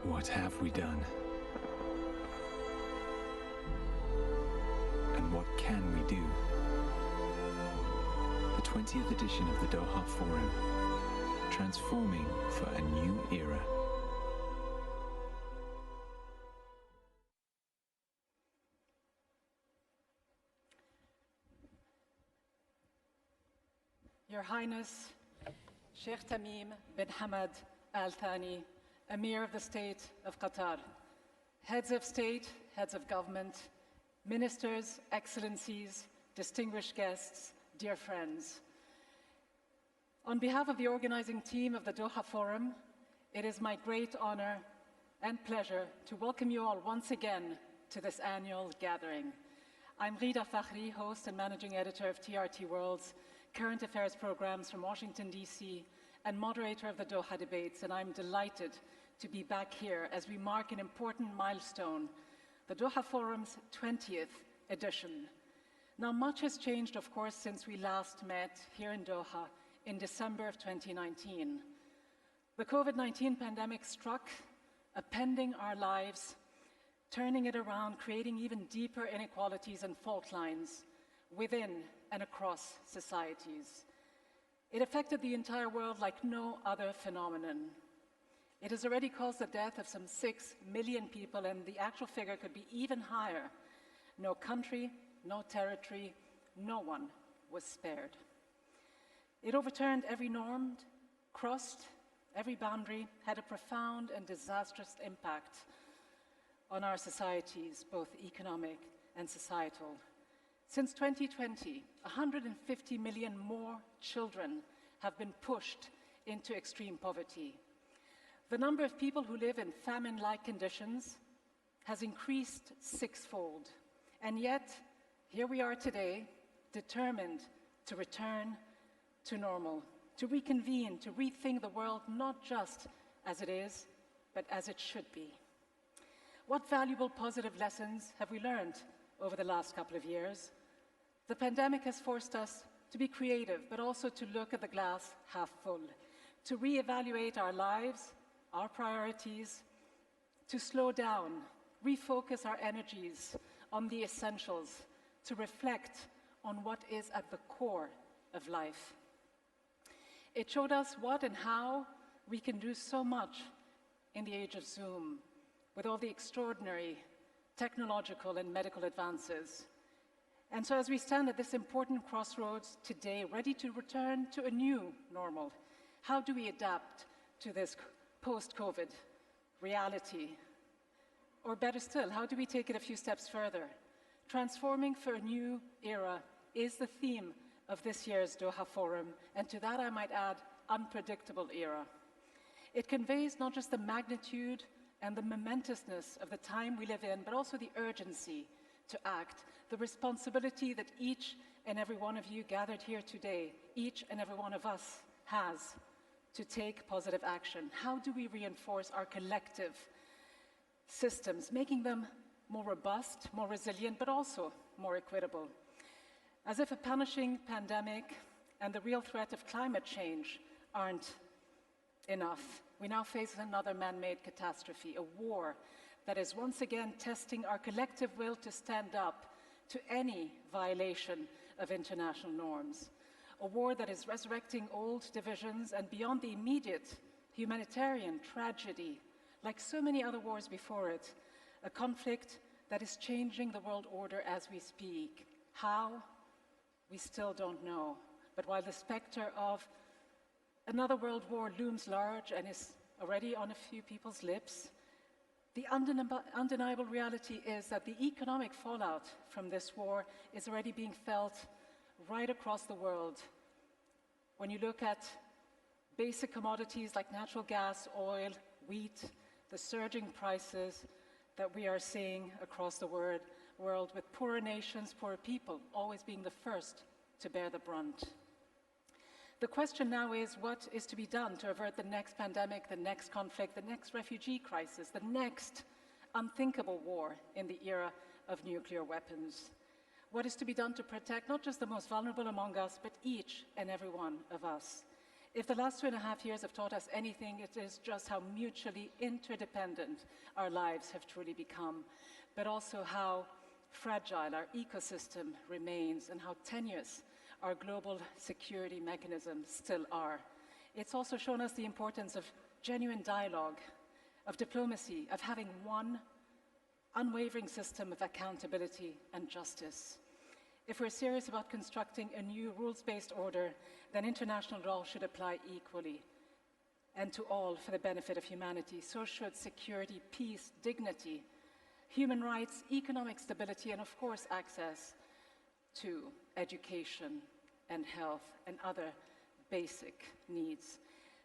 What have we done? And what can we do? The 20th edition of the Doha Forum, transforming for a new era. Your Highness, Sheikh Tamim bin Hamad Al-Thani, Emir of the State of Qatar, heads of state, heads of government, ministers, excellencies, distinguished guests, dear friends. On behalf of the organizing team of the Doha Forum, it is my great honor and pleasure to welcome you all once again to this annual gathering. I'm Rida Fakhri, host and managing editor of TRT World's current affairs programs from Washington, D.C., and moderator of the Doha debates, and I'm delighted to be back here as we mark an important milestone, the Doha Forum's 20th edition. Now, much has changed, of course, since we last met here in Doha in December of 2019. The COVID-19 pandemic struck, upending our lives, turning it around, creating even deeper inequalities and fault lines within and across societies. It affected the entire world like no other phenomenon. It has already caused the death of some 6 million people, and the actual figure could be even higher. No country, no territory, no one was spared. It overturned every norm, crossed every boundary, had a profound and disastrous impact on our societies, both economic and societal. Since 2020, 150 million more children have been pushed into extreme poverty. The number of people who live in famine-like conditions has increased sixfold. And yet, here we are today, determined to return to normal, to reconvene, to rethink the world not just as it is, but as it should be. What valuable positive lessons have we learned over the last couple of years? The pandemic has forced us to be creative, but also to look at the glass half full, to reevaluate our lives, our priorities, to slow down, refocus our energies on the essentials, to reflect on what is at the core of life. It showed us what and how we can do so much in the age of Zoom, with all the extraordinary technological and medical advances. And so as we stand at this important crossroads today, ready to return to a new normal, how do we adapt to this post-COVID reality? Or better still, how do we take it a few steps further? Transforming for a new era is the theme of this year's Doha Forum, and to that I might add, unpredictable era. It conveys not just the magnitude and the momentousness of the time we live in, but also the urgency to act, the responsibility that each and every one of you gathered here today, each and every one of us has to take positive action. How do we reinforce our collective systems, making them more robust, more resilient, but also more equitable? As if a punishing pandemic and the real threat of climate change aren't enough, we now face another man-made catastrophe, a war that is once again testing our collective will to stand up to any violation of international norms. A war that is resurrecting old divisions and beyond the immediate humanitarian tragedy, like so many other wars before it, a conflict that is changing the world order as we speak. How? We still don't know. But while the specter of another world war looms large and is already on a few people's lips, the undeniable reality is that the economic fallout from this war is already being felt right across the world. When you look at basic commodities like natural gas, oil, wheat, the surging prices that we are seeing across the world, with poorer nations, poorer people always being the first to bear the brunt. The question now is, what is to be done to avert the next pandemic, the next conflict, the next refugee crisis, the next unthinkable war in the era of nuclear weapons? What is to be done to protect not just the most vulnerable among us, but each and every one of us? If the last 2.5 years have taught us anything, it is just how mutually interdependent our lives have truly become, but also how fragile our ecosystem remains and how tenuous our global security mechanisms still are. It's also shown us the importance of genuine dialogue, of diplomacy, of having one unwavering system of accountability and justice. If we're serious about constructing a new rules-based order, then international law should apply equally and to all for the benefit of humanity. So should security, peace, dignity, human rights, economic stability, and of course access to education and health and other basic needs.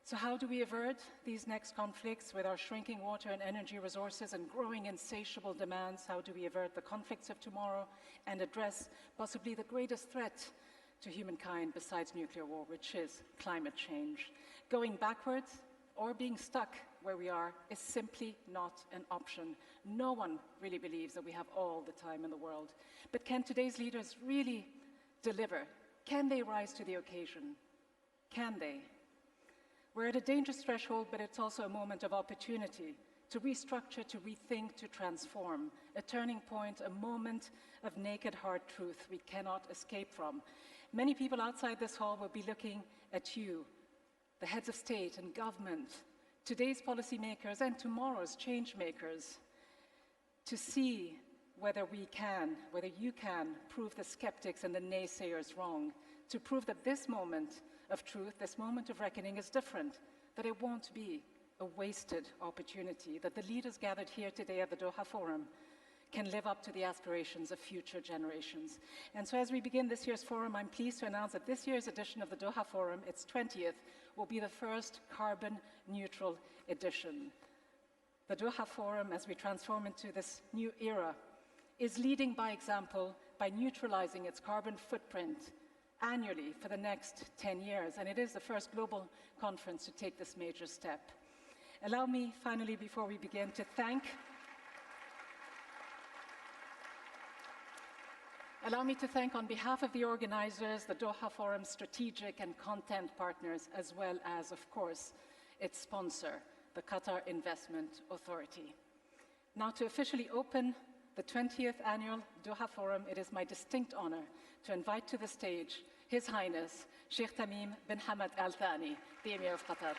So how do we avert these next conflicts with our shrinking water and energy resources and growing insatiable demands? How do we avert the conflicts of tomorrow and address possibly the greatest threat to humankind besides nuclear war, which is climate change? Going backwards or being stuck where we are is simply not an option. No one really believes that we have all the time in the world. But can today's leaders really deliver? Can they rise to the occasion? Can they? We're at a dangerous threshold, but it's also a moment of opportunity to restructure, to rethink, to transform. A turning point, a moment of naked hard truth we cannot escape from. Many people outside this hall will be looking at you, the heads of state and government, today's policymakers and tomorrow's change makers, to see whether we can, whether you can, prove the skeptics and the naysayers wrong, to prove that this moment of truth, this moment of reckoning is different, that it won't be a wasted opportunity, that the leaders gathered here today at the Doha Forum can live up to the aspirations of future generations. And so as we begin this year's forum, I'm pleased to announce that this year's edition of the Doha Forum, its 20th, will be the first carbon neutral edition. The Doha Forum, as we transform into this new era, is leading by example by neutralizing its carbon footprint annually for the next 10 years, and it is the first global conference to take this major step. Allow me, finally, before we begin, to thank on behalf of the organizers, the Doha Forum's strategic and content partners, as well as, of course, its sponsor, the Qatar Investment Authority. Now, to officially open the 20th annual Doha Forum, it is my distinct honor to invite to the stage His Highness Sheikh Tamim bin Hamad Al Thani, the Emir of Qatar.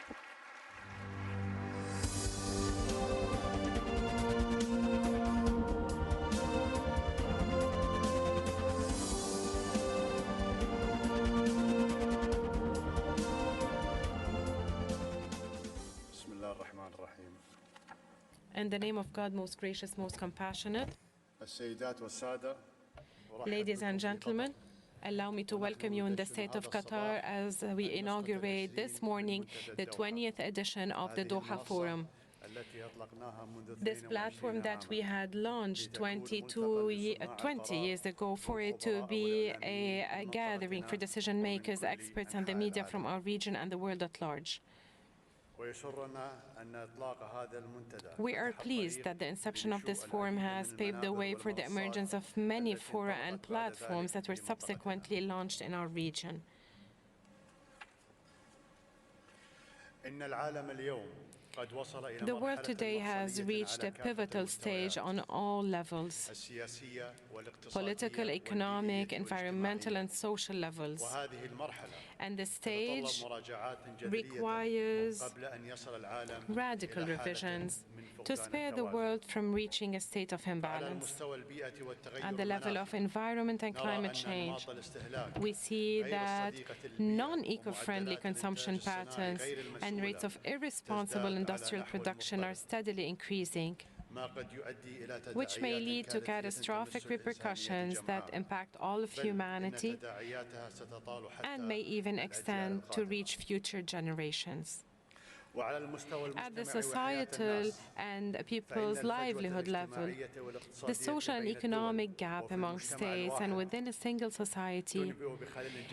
In the name of God, most gracious, most compassionate, ladies and gentlemen, allow me to welcome you in the state of Qatar as we inaugurate this morning the 20th edition of the Doha Forum. This platform that we had launched 20 years ago for it to be a gathering for decision makers, experts and the media from our region and the world at large. We are pleased that the inception of this forum has paved the way for the emergence of many fora and platforms that were subsequently launched in our region. The world today has reached a pivotal stage on all levels: political, economic, environmental, and social levels. And the stage requires radical revisions to spare the world from reaching a state of imbalance. At the level of environment and climate change, we see that non-eco-friendly consumption patterns and rates of irresponsible industrial production are steadily increasing, which may lead to catastrophic repercussions that impact all of humanity and may even extend to reach future generations. At the societal and people's livelihood level, the social and economic gap among states and within a single society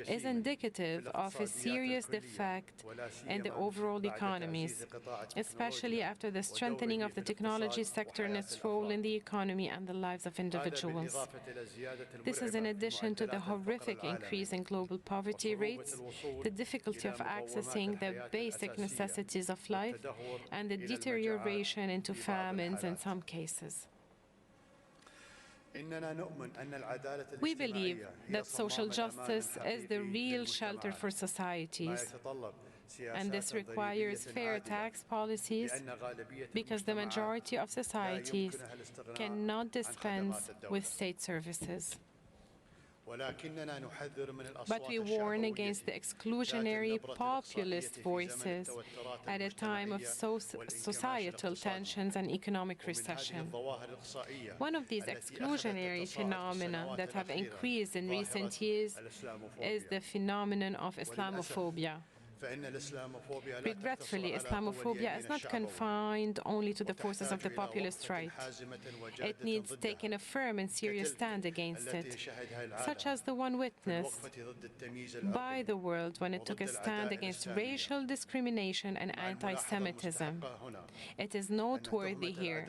is indicative of a serious defect in the overall economies, especially after the strengthening of the technology sector and its role in the economy and the lives of individuals. This is in addition to the horrific increase in global poverty rates, the difficulty of accessing the basic necessities of life, and the deterioration into famines in some cases. We believe that social justice is the real shelter for societies, and this requires fair tax policies because the majority of societies cannot dispense with state services. But we warn against the exclusionary populist voices at a time of societal tensions and economic recession. One of these exclusionary phenomena that have increased in recent years is the phenomenon of Islamophobia. Regretfully, Islamophobia is not confined only to the forces of the populist right. It needs taking a firm and serious stand against it, such as the one witnessed by the world when it took a stand against racial discrimination and anti-Semitism. It is noteworthy here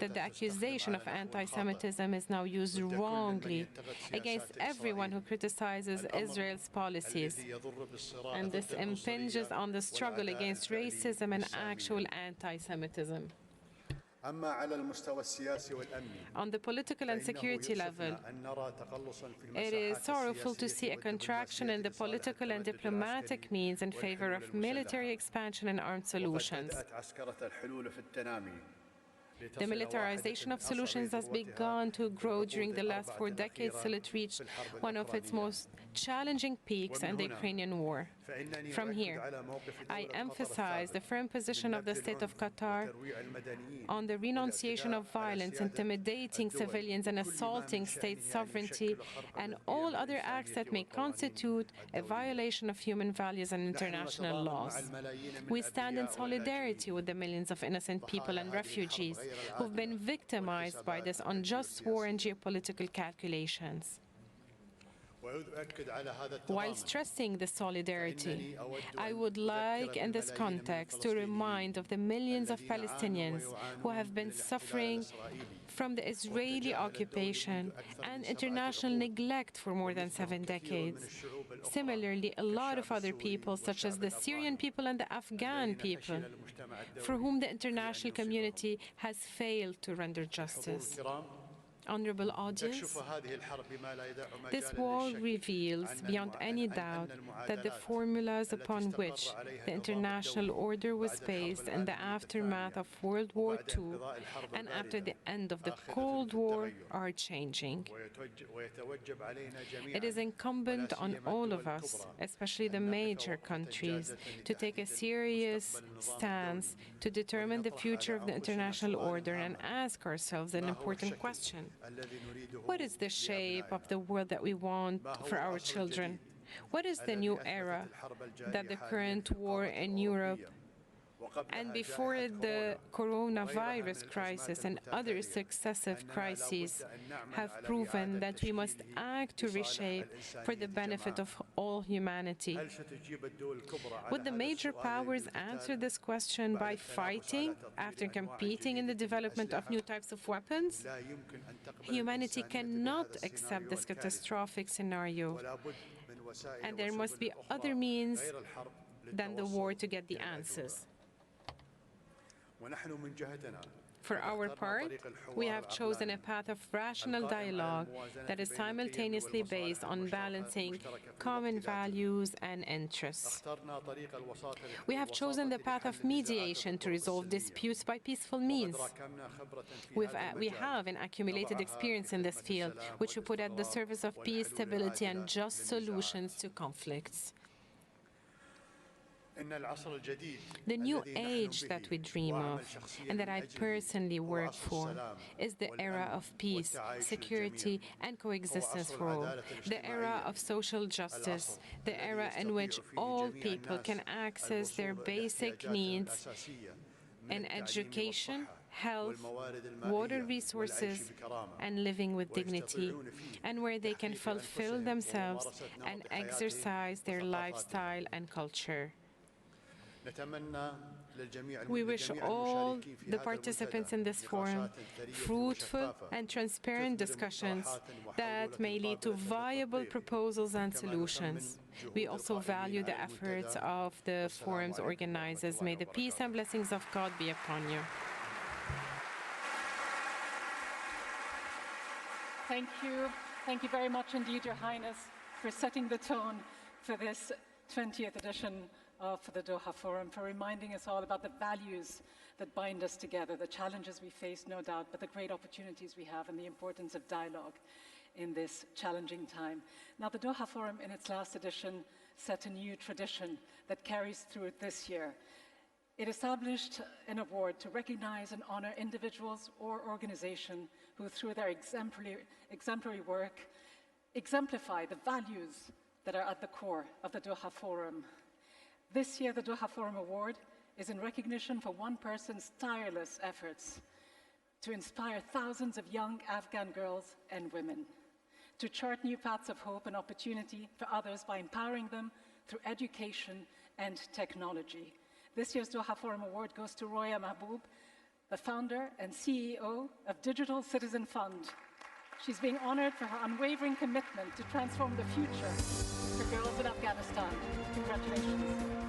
that the accusation of anti-Semitism is now used wrongly against everyone who criticizes Israel's policies, and this impinges on the struggle against racism and actual anti-Semitism. On the political and security level, it is sorrowful to see a contraction in the political and diplomatic means in favor of military expansion and armed solutions. The militarization of solutions has begun to grow during the last 4 decades till it reached one of its most challenging peaks in the Ukrainian war. From here, I emphasize the firm position of the State of Qatar on the renunciation of violence, intimidating civilians and assaulting state sovereignty, and all other acts that may constitute a violation of human values and international laws. We stand in solidarity with the millions of innocent people and refugees who've been victimized by this unjust war and geopolitical calculations. While stressing the solidarity, I would like in this context to remind of the millions of Palestinians who have been suffering from the Israeli occupation and international neglect for more than 7 decades. Similarly, a lot of other people, such as the Syrian people and the Afghan people, for whom the international community has failed to render justice. Honorable audience, this war reveals beyond any doubt that the formulas upon which the international order was based in the aftermath of World War II and after the end of the Cold War are changing. It is incumbent on all of us, especially the major countries, to take a serious stance to determine the future of the international order and ask ourselves an important question. What is the shape of the world that we want for our children? What is the new era that the current war in Europe and before the coronavirus crisis and other successive crises have proven that we must act to reshape for the benefit of all humanity? Would the major powers answer this question by fighting after competing in the development of new types of weapons? Humanity cannot accept this catastrophic scenario, and there must be other means than the war to get the answers. For our part, we have chosen a path of rational dialogue that is simultaneously based on balancing common values and interests. We have chosen the path of mediation to resolve disputes by peaceful means. We have an accumulated experience in this field, which we put at the service of peace, stability, and just solutions to conflicts. The new age that we dream of and that I personally work for is the era of peace, security, and coexistence for all, the era of social justice, the era in which all people can access their basic needs in education, health, water resources, and living with dignity, and where they can fulfill themselves and exercise their lifestyle and culture. We wish all the participants in this forum fruitful and transparent discussions that may lead to viable proposals and solutions. We also value the efforts of the forum's organizers. May the peace and blessings of God be upon you. Thank you. Thank you very much indeed, Your Highness, for setting the tone for this 20th edition of the Doha Forum, for reminding us all about the values that bind us together, the challenges we face, no doubt, but the great opportunities we have and the importance of dialogue in this challenging time. Now, the Doha Forum in its last edition set a new tradition that carries through this year. It established an award to recognize and honor individuals or organizations who, through their exemplary work, exemplify the values that are at the core of the Doha Forum. This year, the Doha Forum Award is in recognition for one person's tireless efforts to inspire thousands of young Afghan girls and women, to chart new paths of hope and opportunity for others by empowering them through education and technology. This year's Doha Forum Award goes to Roya Mahbub, the founder and CEO of Digital Citizen Fund. She's being honored for her unwavering commitment to transform the future for girls in Afghanistan. Congratulations.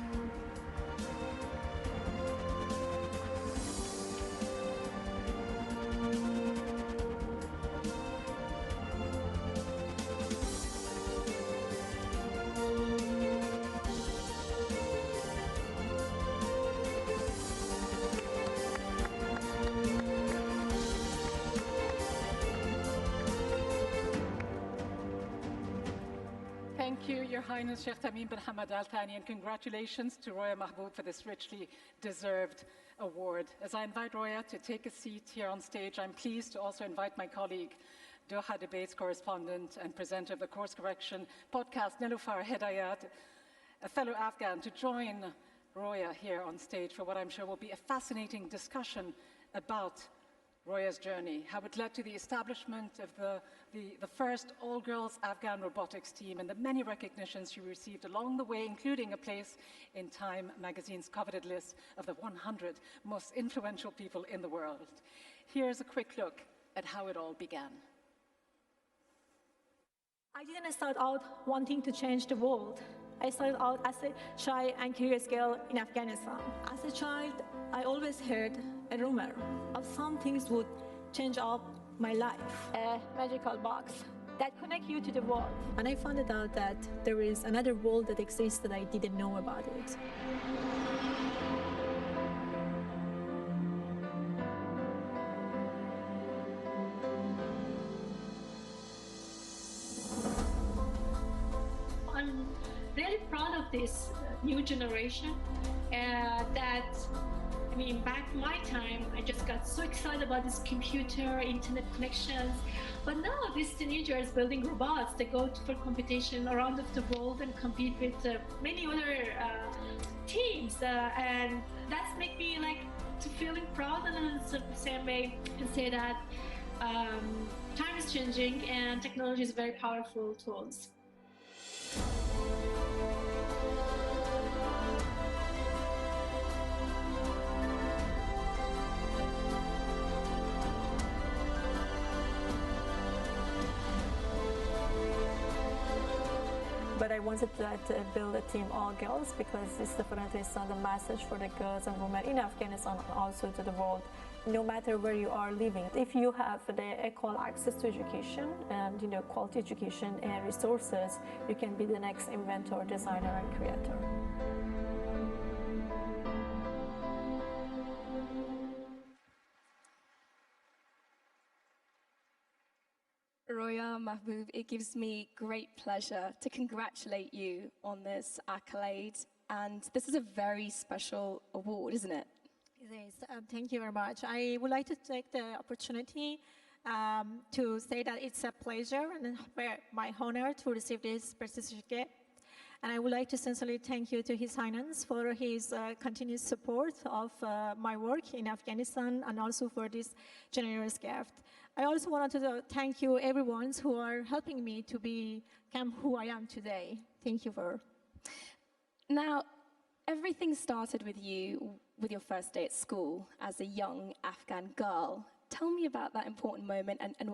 Thank you, Your Highness Sheikh Tamim bin Hamad Al Thani, and congratulations to Roya Mahbub for this richly deserved award. As I invite Roya to take a seat here on stage, I'm pleased to also invite my colleague, Doha Debates correspondent and presenter of the Course Correction podcast, Nilufar Hedayat, a fellow Afghan, to join Roya here on stage for what I'm sure will be a fascinating discussion about Roya's journey, how it led to the establishment of the first all-girls Afghan robotics team and the many recognitions she received along the way, including a place in Time magazine's coveted list of the 100 most influential people in the world. Here's a quick look at how it all began. I didn't start out wanting to change the world. I started out as a shy and curious girl in Afghanistan. As a child, I always heard a rumor of some things would change up my life. A magical box that connects you to the world. And I found out that there is another world that exists that I didn't know about it. I'm really proud of this new generation back in my time, I just got so excited about this computer, internet connections. But now these teenagers building robots, they go for competition around the world and compete with many other teams. And that's make me to feeling proud, and in the same way can say that time is changing and technology is very powerful tools. But I wanted to build a team all girls because it's definitely send a message for the girls and women in Afghanistan and also to the world. No matter where you are living, if you have the equal access to education and quality education and resources, you can be the next inventor, designer, and creator. Roya Mahbub, it gives me great pleasure to congratulate you on this accolade. and this is a very special award, isn't it? It is. Thank you very much. I would like to take the opportunity to say that it's a pleasure and my honor to receive this certificate. And I would like to sincerely thank you to His Highness for his continued support of my work in Afghanistan and also for this generous gift. I also wanted to thank you everyone who are helping me to become who I am today. Thank you for. Now, everything started with you with your first day at school as a young Afghan girl. Tell me about that important moment and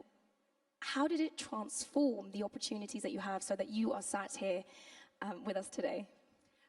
how did it transform the opportunities that you have so that you are sat here with us today?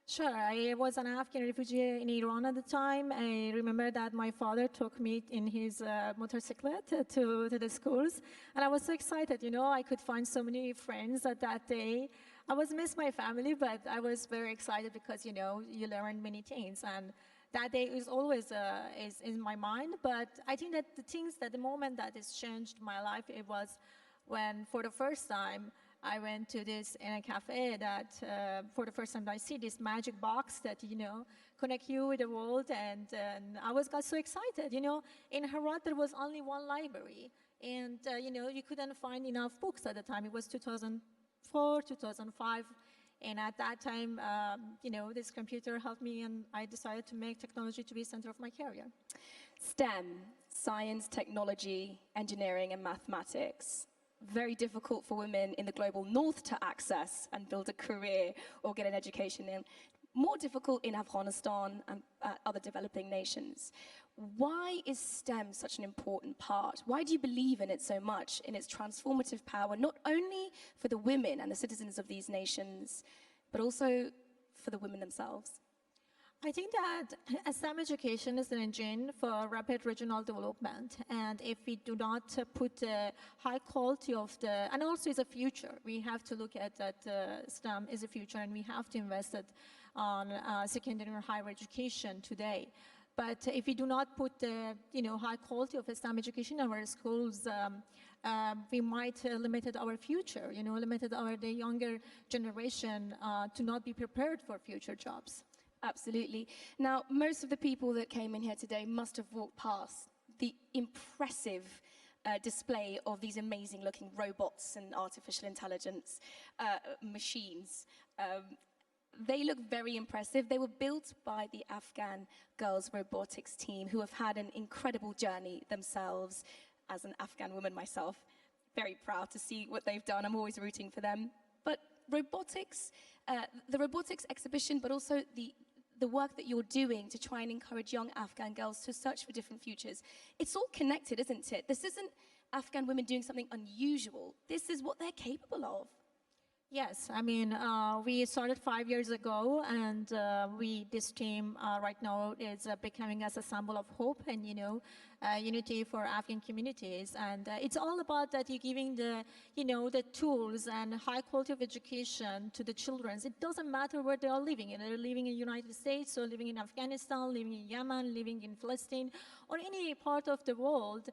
Sure. I was an Afghan refugee in Iran at the time. I remember that my father took me in his motorcycle to the schools. And I was so excited, you know, I could find so many friends that day. I was missed my family, but I was very excited because, you know, you learn many things. And that day is always is in my mind. But I think that the moment that has changed my life, it was when, for the first time, I went to this in a cafe that for the first time I see this magic box that, you know, connect you with the world. And I got so excited. You know, in Herat, there was only one library. And, you know, you couldn't find enough books at the time. It was 2004, 2005. And at that time, you know, this computer helped me and I decided to make technology to be the center of my career. STEM, science, technology, engineering, and mathematics. Very difficult for women in the global north to access and build a career or get an education in. More difficult in Afghanistan and other developing nations. Why is STEM such an important part? Why do you believe in it so much, in its transformative power, not only for the women and the citizens of these nations, but also for the women themselves? I think that STEM education is an engine for rapid regional development. And if we do not put the high quality of and also it's a future, we have to look at that STEM is a future and we have to invest it on secondary or higher education today. But if we do not put the, you know, high quality of STEM education in our schools, we might limit our future, you know, the younger generation to not be prepared for future jobs. Absolutely. Now, most of the people that came in here today must have walked past the impressive display of these amazing-looking robots and artificial intelligence machines. They look very impressive. They were built by the Afghan girls robotics team who have had an incredible journey themselves. As an Afghan woman myself, very proud to see what they've done. I'm always rooting for them. But robotics, the robotics exhibition, but also the work that you're doing to try and encourage young Afghan girls to search for different futures. It's all connected, isn't it? This isn't Afghan women doing something unusual. This is what they're capable of. Yes, I mean, we started 5 years ago, and this team right now is becoming as a symbol of hope and, you know, unity for Afghan communities. And it's all about that you're giving the, you know, the tools and high quality of education to the children. It doesn't matter where they are living. They're living in the United States, or living in Afghanistan, living in Yemen, living in Palestine, or any part of the world.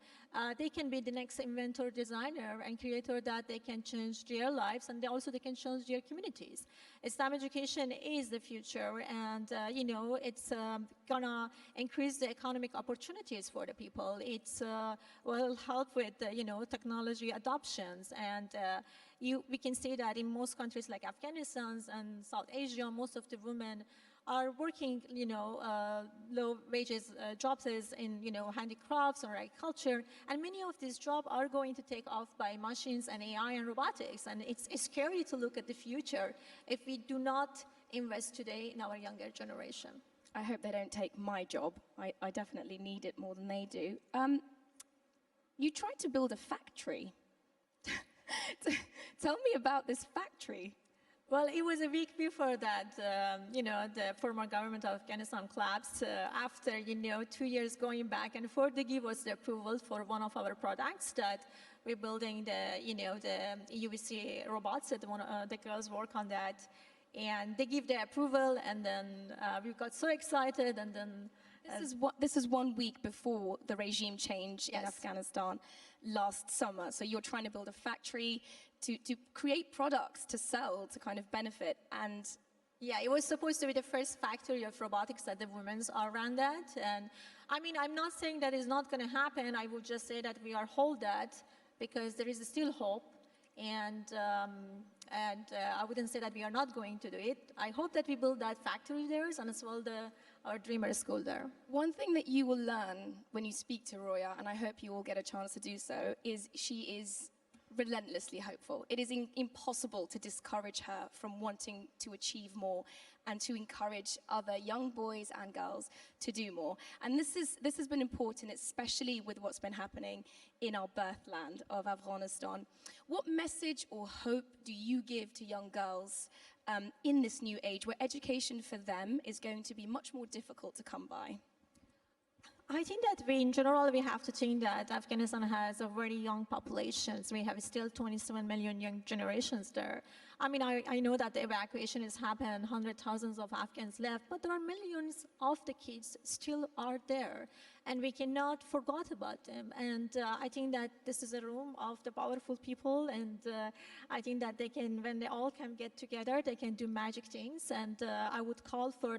They can be the next inventor, designer, and creator that they can change their lives, and they can change their communities. STEM education is the future, and you know, it's gonna increase the economic opportunities for the people. It's will help with you know, technology adoptions, and we can see that in most countries like Afghanistan and South Asia, most of the women are working, you know, low wages jobs in, you know, handicrafts or agriculture, and many of these jobs are going to take off by machines and AI and robotics, and it's scary to look at the future if we do not invest today in our younger generation. I hope they don't take my job. I definitely need it more than they do. You tried to build a factory. Tell me about this factory. Well, it was a week before that, you know, the former government of Afghanistan collapsed. After, you know, 2 years going back and forth, they gave us the approval for one of our products that we're building the, you know, the UVC robots that the girls work on that. And they give the approval, and then we got so excited, and then... This is 1 week before the regime change in Afghanistan last summer. So you're trying to build a factory to create products to sell, to kind of benefit. And Yeah, it was supposed to be the first factory of robotics that the women are run that. And I mean, I'm not saying that is not going to happen. I would just say that we are hold that because there is still hope. And I wouldn't say that we are not going to do it. I hope that we build that factory there and as well our dreamer school there. One thing that you will learn when you speak to Roya, and I hope you will get a chance to do so, is she is relentlessly hopeful. It is impossible to discourage her from wanting to achieve more and to encourage other young boys and girls to do more. And this has been important, especially with what's been happening in our birthland of Afghanistan. What message or hope do you give to young girls in this new age where education for them is going to be much more difficult to come by? I think that in general, we have to think that Afghanistan has a very young population. We have still 27 million young generations there. I mean, I know that the evacuation has happened, hundreds of thousands of Afghans left, but there are millions of the kids still are there, and we cannot forget about them. And I think that this is a room of the powerful people, and I think that they can, when they all can get together, they can do magic things. And I would call for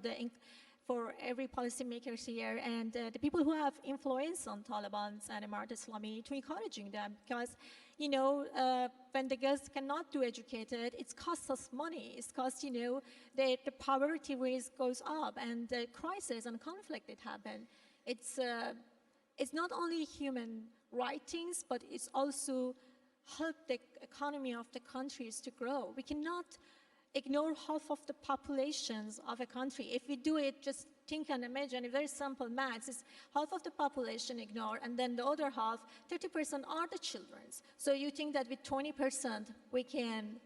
every policymakers here and the people who have influence on Taliban and Emirat Islami to encouraging them, because, you know, when the girls cannot do educated, it costs us money. It costs, you know, the poverty rate goes up and the crisis and conflict that happen. It's not only human rights things, but it's also help the economy of the countries to grow. We cannot ignore half of the populations of a country. If we do it, just think and imagine, if very simple maths, is half of the population ignore, and then the other half, 30% are the children. So you think that with 20% we can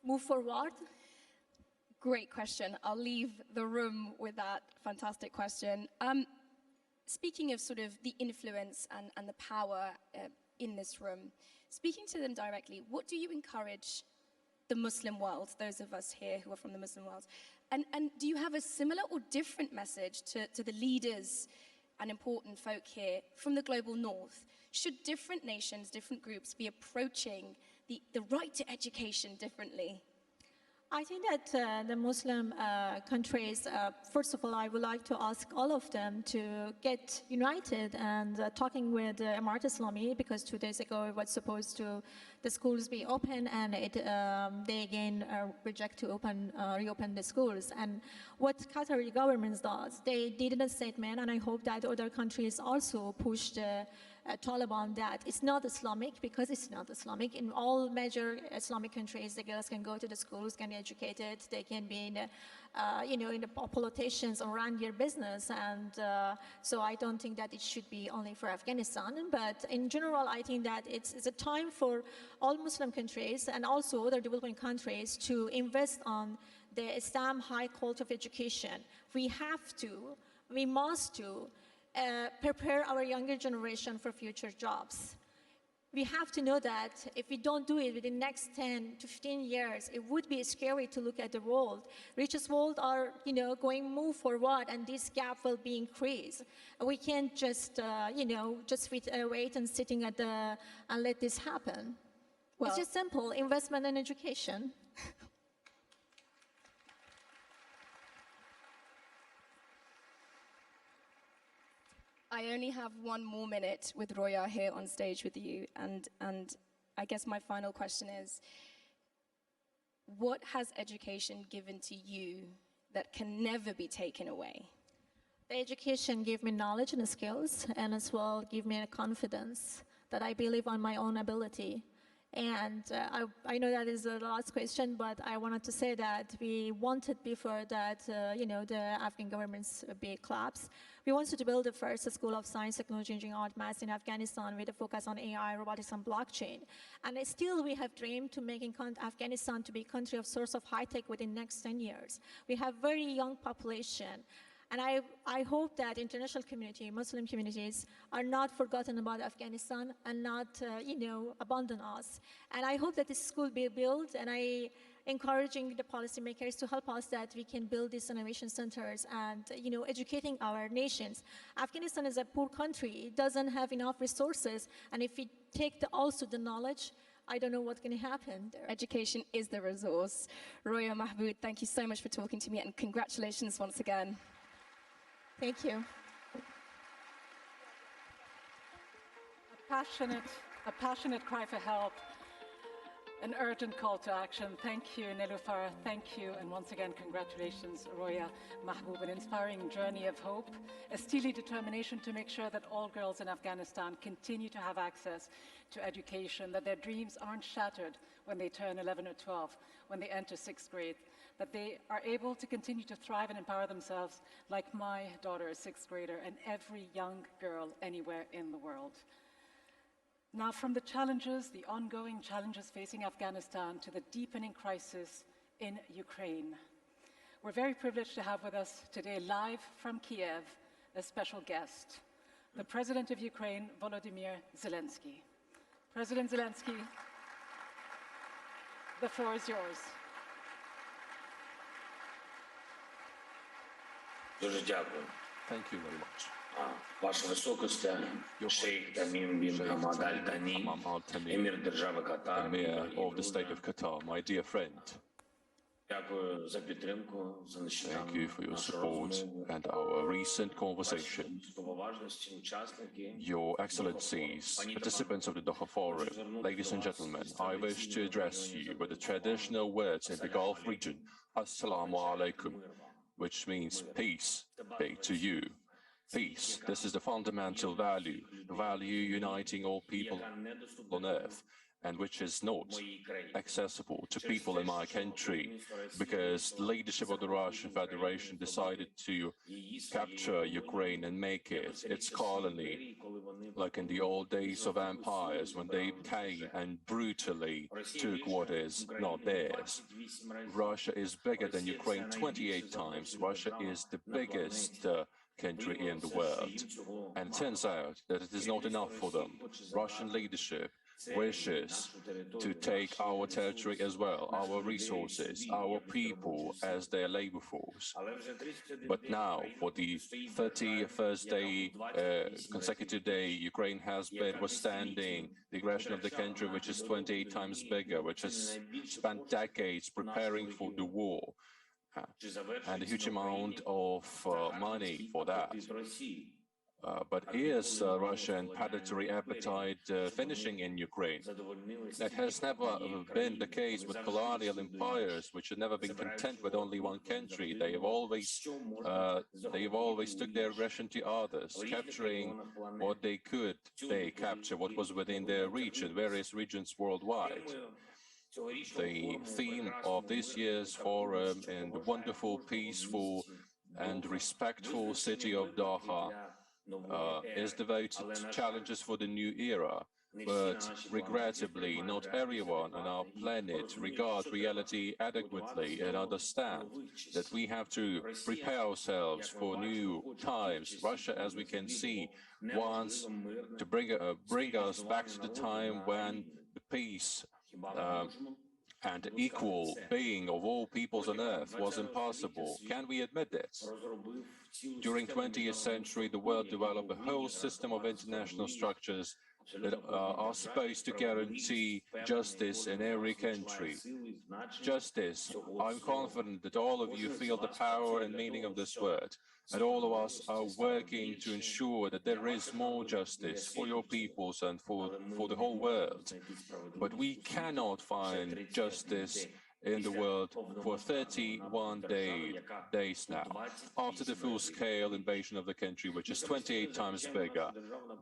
move forward? Great question. I'll leave the room with that fantastic question. Speaking of sort of the influence and the power in this room, speaking to them directly, what do you encourage the Muslim world, those of us here who are from the Muslim world? And do you have a similar or different message to the leaders and important folk here from the global north? Should different nations, different groups be approaching the right to education differently? I think that the Muslim countries, first of all, I would like to ask all of them to get united and talking with Emirat Islami, because 2 days ago it was supposed to the schools be open, and they again reject to reopen the schools. And what Qatari government does, they did a statement, and I hope that other countries also push the Taliban that it's not Islamic, because it's not Islamic. In all major Islamic countries, the girls can go to the schools, can be educated, they can be in the, you know, in the politicians or run your business. And so I don't think that it should be only for Afghanistan. But in general, I think that it's a time for all Muslim countries and also other developing countries to invest on the Islam high quality of education. We must prepare our younger generation for future jobs. We have to know that if we don't do it within the next 10 to 15 years, it would be scary to look at the world. Richest world are, you know, going move forward, and this gap will be increased. We can't just, you know, just wait and sitting at and let this happen. Well, it's just simple investment in education. I only have 1 more minute with Roya here on stage with you, and I guess my final question is, what has education given to you that can never be taken away? The education gave me knowledge and skills, and as well gave me a confidence that I believe on my own ability. And I know that is the last question, but I wanted to say that we wanted before that, you know, the Afghan government's big collapse. We wanted to build the first school of science, technology, engineering, art, math in Afghanistan with a focus on AI, robotics, and blockchain. And still we have dreamed to making Afghanistan to be a country of source of high tech within the next 10 years. We have very young population. And I hope that international community, Muslim communities, are not forgotten about Afghanistan and not, you know, abandon us. And I hope that this school be built, and I encouraging the policymakers to help us that we can build these innovation centers and, you know, educating our nations. Afghanistan is a poor country. It doesn't have enough resources. And if we take also the knowledge, I don't know what's going to happen there. Education is the resource. Roya Mahmoud, thank you so much for talking to me, and congratulations once again. Thank you. A passionate cry for help, an urgent call to action. Thank you, Niloufar. Thank you, and once again, congratulations, Roya Mahmoud. An inspiring journey of hope, a steely determination to make sure that all girls in Afghanistan continue to have access to education, that their dreams aren't shattered when they turn 11 or 12, when they enter 6th grade, that they are able to continue to thrive and empower themselves like my daughter, a 6th grader, and every young girl anywhere in the world. Now, from the challenges, the ongoing challenges facing Afghanistan, to the deepening crisis in Ukraine, we're very privileged to have with us today, live from Kiev, a special guest, the President of Ukraine, Volodymyr Zelensky. President Zelensky, the floor is yours. Thank you very much. Ваша Высокость, Sheikh Tamim bin Hamad Thani, Emir of Qatar, Emir of the State of Qatar, my dear friend. Thank you for your support and our recent conversation. Your Excellencies, participants of the Doha Forum, ladies and gentlemen, I wish to address you with the traditional words in the Gulf region, Assalamu alaikum, which means peace be to you. Peace, this is the fundamental value uniting all people on earth, and which is not accessible to people in my country, because the leadership of the Russian Federation decided to capture Ukraine and make it its colony, like in the old days of empires, when they came and brutally took what is not theirs. Russia is bigger than Ukraine 28 times. Russia is the biggest country in the world. And it turns out that it is not enough for them. Russian leadership wishes to take our territory as well, our resources, our people as their labor force. But now, for the 31st day, consecutive day, Ukraine has been withstanding the aggression of the country, which is 28 times bigger, which has spent decades preparing for the war, and a huge amount of money for that. But is Russian predatory appetite finishing in Ukraine? That has never been the case with colonial empires, which have never been content with only one country. They have always took their aggression to others, capturing what they could. They capture what was within their reach in various regions worldwide. The theme of this year's forum in the wonderful, peaceful, and respectful city of Doha is devoted to challenges for the new era, but regrettably not everyone on our planet regards reality adequately and understand that we have to prepare ourselves for new times. Russia, as we can see, wants to bring us back to the time when the peace and equal being of all peoples on earth was impossible. Can we admit this? During the 20th century, the world developed a whole system of international structures that are supposed to guarantee justice in every country. Justice, I'm confident that all of you feel the power and meaning of this word, and all of us are working to ensure that there is more justice for your peoples and for the whole world. But we cannot find justice in the world for 31 days now. After the full-scale invasion of the country, which is 28 times bigger,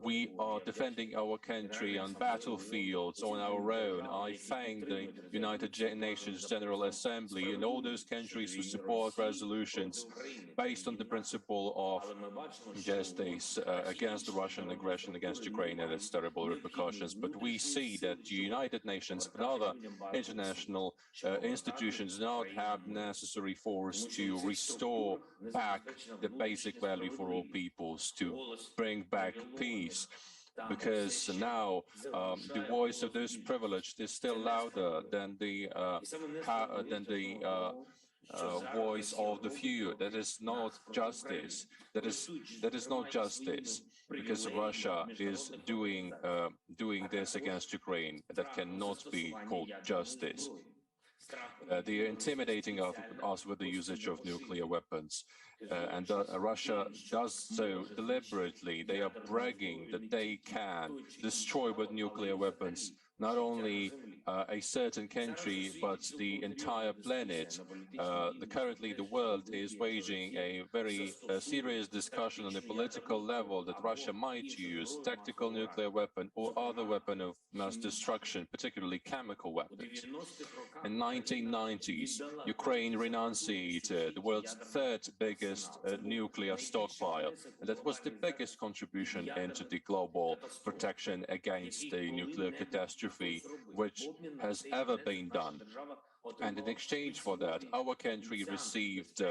we are defending our country on battlefields on our own. I thank the United Nations General Assembly and all those countries who support resolutions based on the principle of justice against the Russian aggression against Ukraine and its terrible repercussions. But we see that the United Nations and other international institutions do not have necessary force to restore back the basic value for all peoples, to bring back peace. Because now the voice of those privileged is still louder than the voice of the few. That is not justice. That is not justice, because Russia is doing this against Ukraine. That cannot be called justice. They are intimidating us with the usage of nuclear weapons. And Russia does so deliberately. They are bragging that they can destroy with nuclear weapons not only a certain country, but the entire planet. Currently, the world is waging a very serious discussion on the political level that Russia might use tactical nuclear weapon or other weapon of mass destruction, particularly chemical weapons. In 1990s, Ukraine renunciated the world's third biggest nuclear stockpile, and that was the biggest contribution into the global protection against the nuclear catastrophe which has ever been done. And in exchange for that, our country received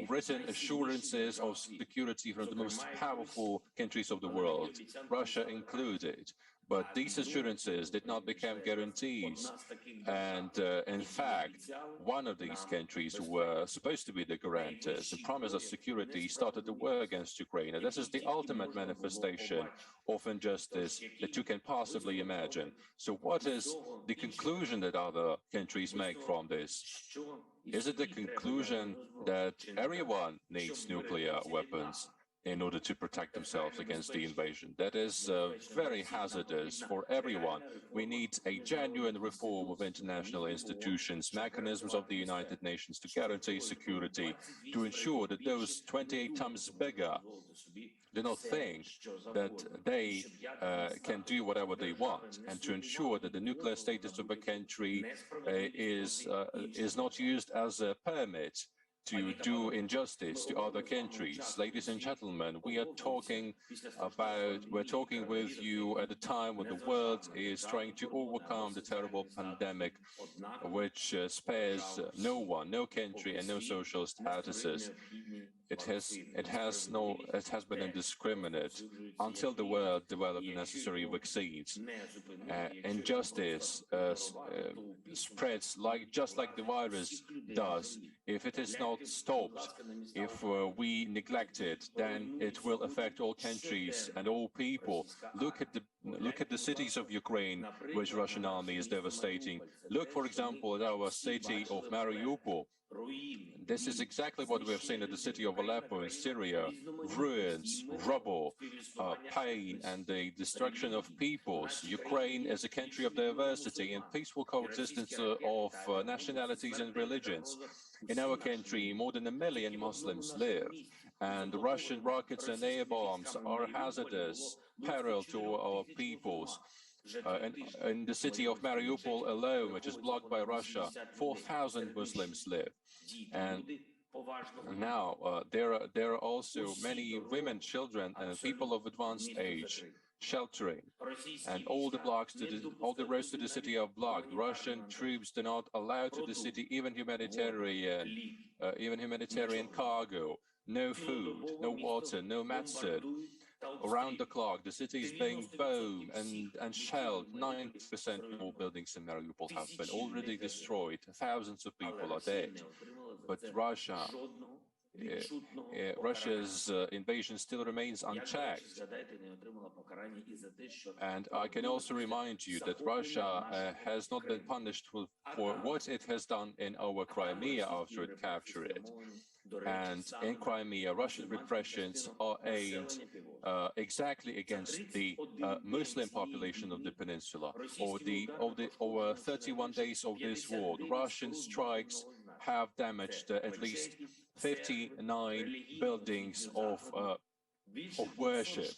written assurances of security from the most powerful countries of the world, Russia included. But these assurances did not become guarantees. And in fact, one of these countries who were supposed to be the guarantors and promised us security started the war against Ukraine. And this is the ultimate manifestation of injustice that you can possibly imagine. So what is the conclusion that other countries make from this? Is it the conclusion that everyone needs nuclear weapons in order to protect themselves against the invasion? That is very hazardous for everyone. We need a genuine reform of international institutions, mechanisms of the United Nations to guarantee security, to ensure that those 28 times bigger do not think that they can do whatever they want, and to ensure that the nuclear status of a country is not used as a permit to do injustice to other countries. Ladies and gentlemen, we're talking with you at a time when the world is trying to overcome the terrible pandemic, which spares no one, no country, and no social statuses. It has been indiscriminate until the world developed the necessary vaccines. Injustice spreads just like the virus does. If it is not stopped, if we neglect it, then it will affect all countries and all people. Look at the cities of Ukraine, which Russian army is devastating. Look, for example, at our city of Mariupol. This is exactly what we have seen at the city of Aleppo in Syria: ruins, rubble, pain, and the destruction of peoples. Ukraine is a country of diversity and peaceful coexistence of nationalities and religions. In our country, more than 1 million Muslims live, and Russian rockets and air bombs are hazardous peril to our peoples. In the city of Mariupol alone, which is blocked by Russia, 4,000 Muslims live. And now there are also many women, children, and people of advanced age sheltering. And all the roads to the city are blocked. Russian troops do not allow to the city even humanitarian cargo. No food, no water, no medicine. Around the clock, the city is being bombed and shelled. 90% of all buildings in Mariupol have been already destroyed. Thousands of people are dead. But Russia's invasion still remains unchecked. And I can also remind you that Russia has not been punished for what it has done in our Crimea after it captured it. And in Crimea, Russian repressions are aimed exactly against the Muslim population of the peninsula. Over 31 days of this war, the Russian strikes have damaged at least 59 buildings of worship.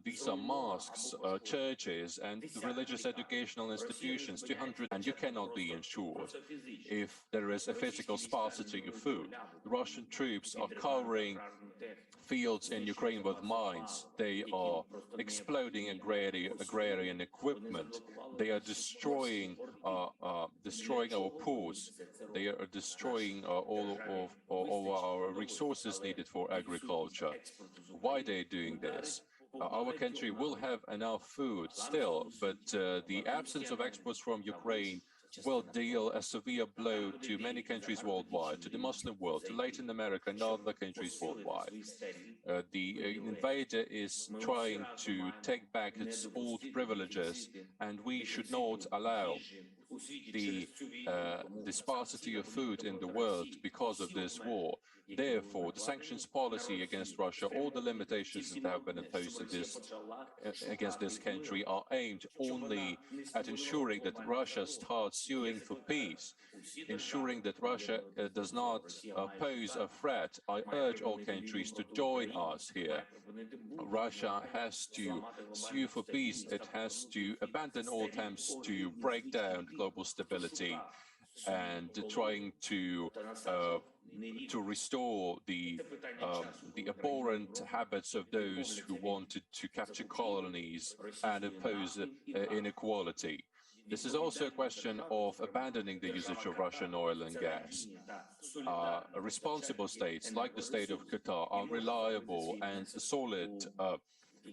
These are mosques, churches, and religious educational institutions, 200, and you cannot be insured if there is a physical sparsity of food. The Russian troops are covering fields in Ukraine with mines. They are exploding agrarian equipment. They are destroying our ports. They are destroying all of our resources needed for agriculture. Why they are doing this? Our country will have enough food still, but the absence of exports from Ukraine will deal a severe blow to many countries worldwide, to the Muslim world, to Latin America and other countries worldwide. The invader is trying to take back its old privileges, and we should not allow the sparsity of food in the world because of this war. Therefore, the sanctions policy against Russia, all the limitations that have been imposed against this country are aimed only at ensuring that Russia starts suing for peace, ensuring that Russia does not pose a threat. I urge all countries to join us here. Russia has to sue for peace. It has to abandon all attempts to break down global stability and trying to restore the abhorrent habits of those who wanted to capture colonies and impose inequality. This is also a question of abandoning the usage of Russian oil and gas. Responsible states, like the state of Qatar, are reliable and solid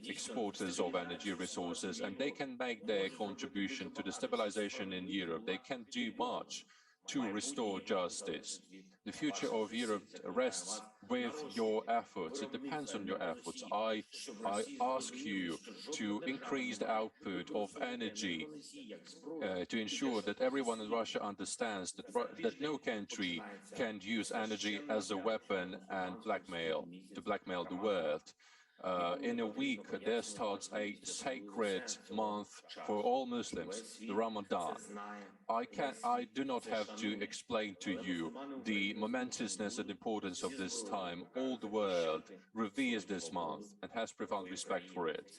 exporters of energy resources, and they can make their contribution to the stabilization in Europe. They can do much to restore justice. The future of Europe rests with your efforts. It depends on your efforts. I ask you to increase the output of energy to ensure that everyone in Russia understands that no country can use energy as a weapon and to blackmail the world. In a week, there starts a sacred month for all Muslims, the Ramadan. I do not have to explain to you the momentousness and importance of this time. All the world reveres this month and has profound respect for it.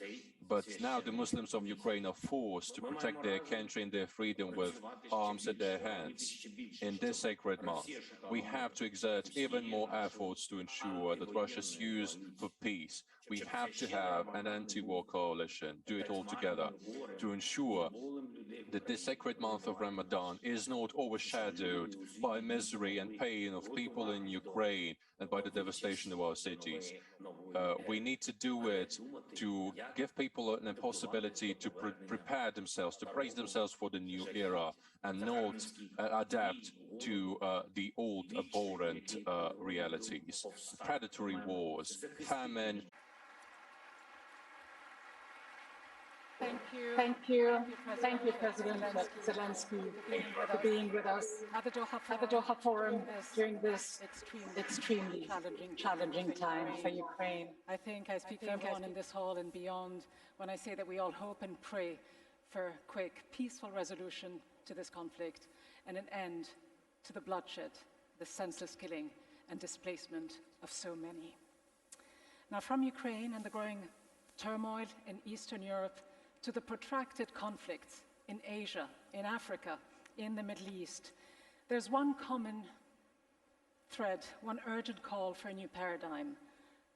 But now the Muslims of Ukraine are forced to protect their country and their freedom with arms at their hands. In this sacred month, we have to exert even more efforts to ensure that Russia sues for peace. We have to have an anti-war coalition, do it all together, to ensure that this sacred month of Ramadan is not overshadowed by misery and pain of people in Ukraine and by the devastation of our cities. We need to do it to give people an impossibility to prepare themselves, to brace themselves for the new era and not adapt to the old abhorrent realities, predatory wars, famine. Thank you, President Zelensky, for being with us at the Doha Forum during this extremely challenging time for Ukraine. I think I speak for everyone in this hall and beyond when I say that we all hope and pray for quick, peaceful resolution to this conflict and an end to the bloodshed, the senseless killing and displacement of so many. Now, from Ukraine and the growing turmoil in Eastern Europe to the protracted conflicts in Asia, in Africa, in the Middle East, there's one common thread, one urgent call for a new paradigm,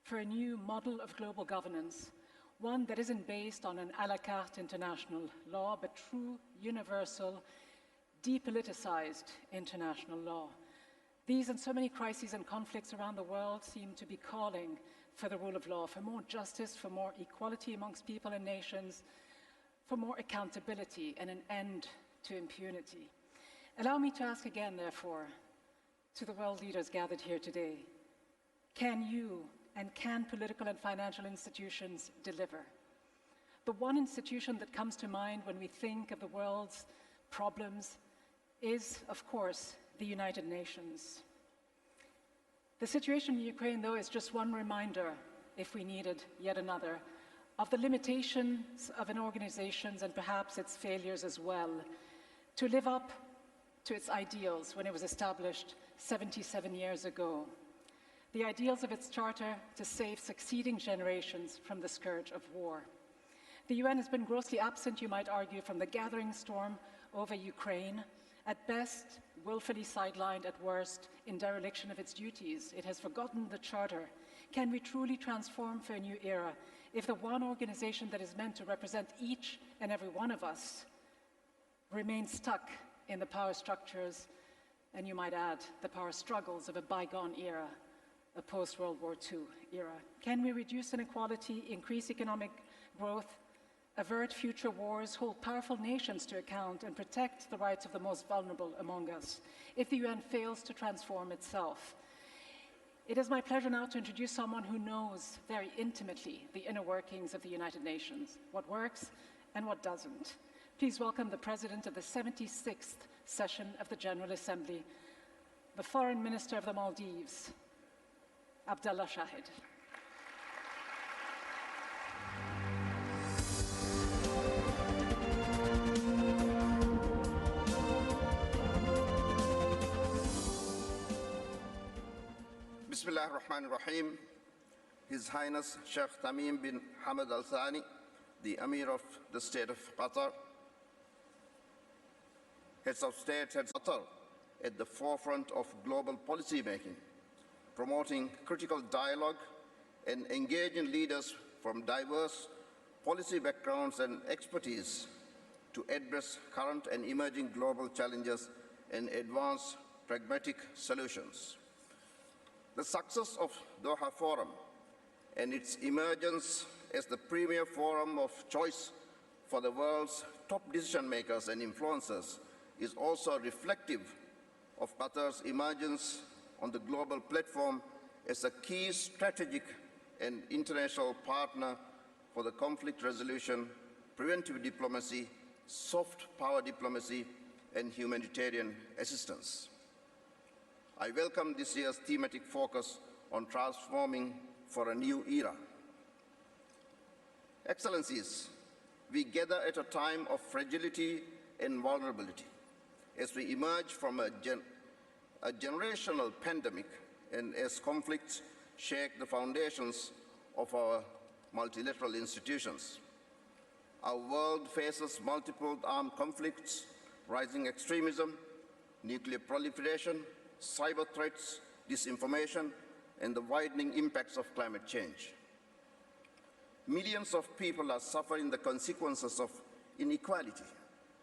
for a new model of global governance, one that isn't based on an à la carte international law, but true, universal, depoliticized international law. These and so many crises and conflicts around the world seem to be calling for the rule of law, for more justice, for more equality amongst people and nations, for more accountability and an end to impunity. Allow me to ask again, therefore, to the world leaders gathered here today, can you and can political and financial institutions deliver? The one institution that comes to mind when we think of the world's problems is, of course, the United Nations. The situation in Ukraine, though, is just one reminder, if we needed yet another, of the limitations of an organization and perhaps its failures as well, to live up to its ideals when it was established 77 years ago. The ideals of its charter to save succeeding generations from the scourge of war. The UN has been grossly absent, you might argue, from the gathering storm over Ukraine, at best willfully sidelined, at worst in dereliction of its duties. It has forgotten the charter. Can we truly transform for a new era if the one organization that is meant to represent each and every one of us remains stuck in the power structures, and you might add, the power struggles of a bygone era, a post-World War II era? Can we reduce inequality, increase economic growth, avert future wars, hold powerful nations to account, and protect the rights of the most vulnerable among us if the UN fails to transform itself. It is my pleasure now to introduce someone who knows very intimately the inner workings of the United Nations, what works and what doesn't. Please welcome the President of the 76th session of the General Assembly, the Foreign Minister of the Maldives, Abdulla Shahid. Bismillah ar-Rahman ar-Rahim. His Highness Sheikh Tamim bin Hamad al-Thani, the Emir of the State of Qatar, heads of state, heads of Qatar, at the forefront of global policy making, promoting critical dialogue and engaging leaders from diverse policy backgrounds and expertise to address current and emerging global challenges and advance pragmatic solutions. The success of Doha Forum and its emergence as the premier forum of choice for the world's top decision makers and influencers is also reflective of Qatar's emergence on the global platform as a key strategic and international partner for the conflict resolution, preventive diplomacy, soft power diplomacy, and humanitarian assistance. I welcome this year's thematic focus on transforming for a new era. Excellencies, we gather at a time of fragility and vulnerability as we emerge from a generational pandemic and as conflicts shake the foundations of our multilateral institutions. Our world faces multiple armed conflicts, rising extremism, nuclear proliferation, cyber threats, disinformation, and the widening impacts of climate change. Millions of people are suffering the consequences of inequality,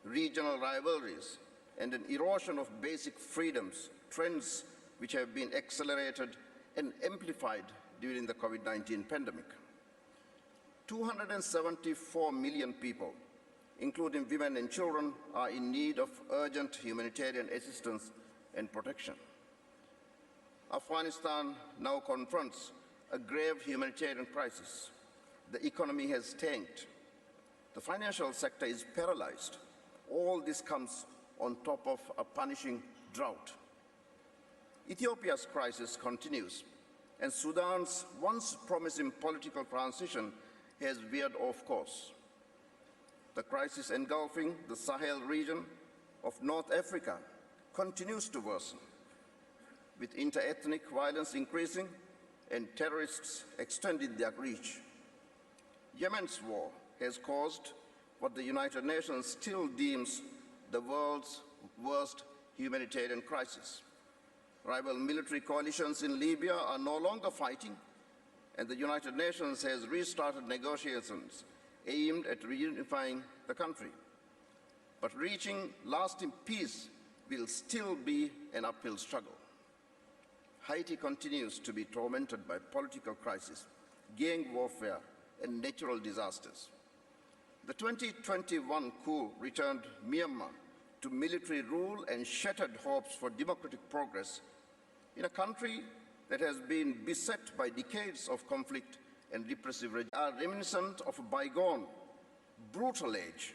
regional rivalries, and an erosion of basic freedoms, trends which have been accelerated and amplified during the COVID-19 pandemic. 274 million people, including women and children, are in need of urgent humanitarian assistance and protection. Afghanistan now confronts a grave humanitarian crisis. The economy has tanked. The financial sector is paralyzed. All this comes on top of a punishing drought. Ethiopia's crisis continues, and Sudan's once promising political transition has veered off course. The crisis engulfing the Sahel region of North Africa continues to worsen, with inter-ethnic violence increasing and terrorists extending their reach. Yemen's war has caused what the United Nations still deems the world's worst humanitarian crisis. Rival military coalitions in Libya are no longer fighting, and the United Nations has restarted negotiations aimed at reunifying the country. But reaching lasting peace will still be an uphill struggle. Haiti continues to be tormented by political crisis, gang warfare, and natural disasters. The 2021 coup returned Myanmar to military rule and shattered hopes for democratic progress in a country that has been beset by decades of conflict and repressive regimes, are reminiscent of a bygone, brutal age,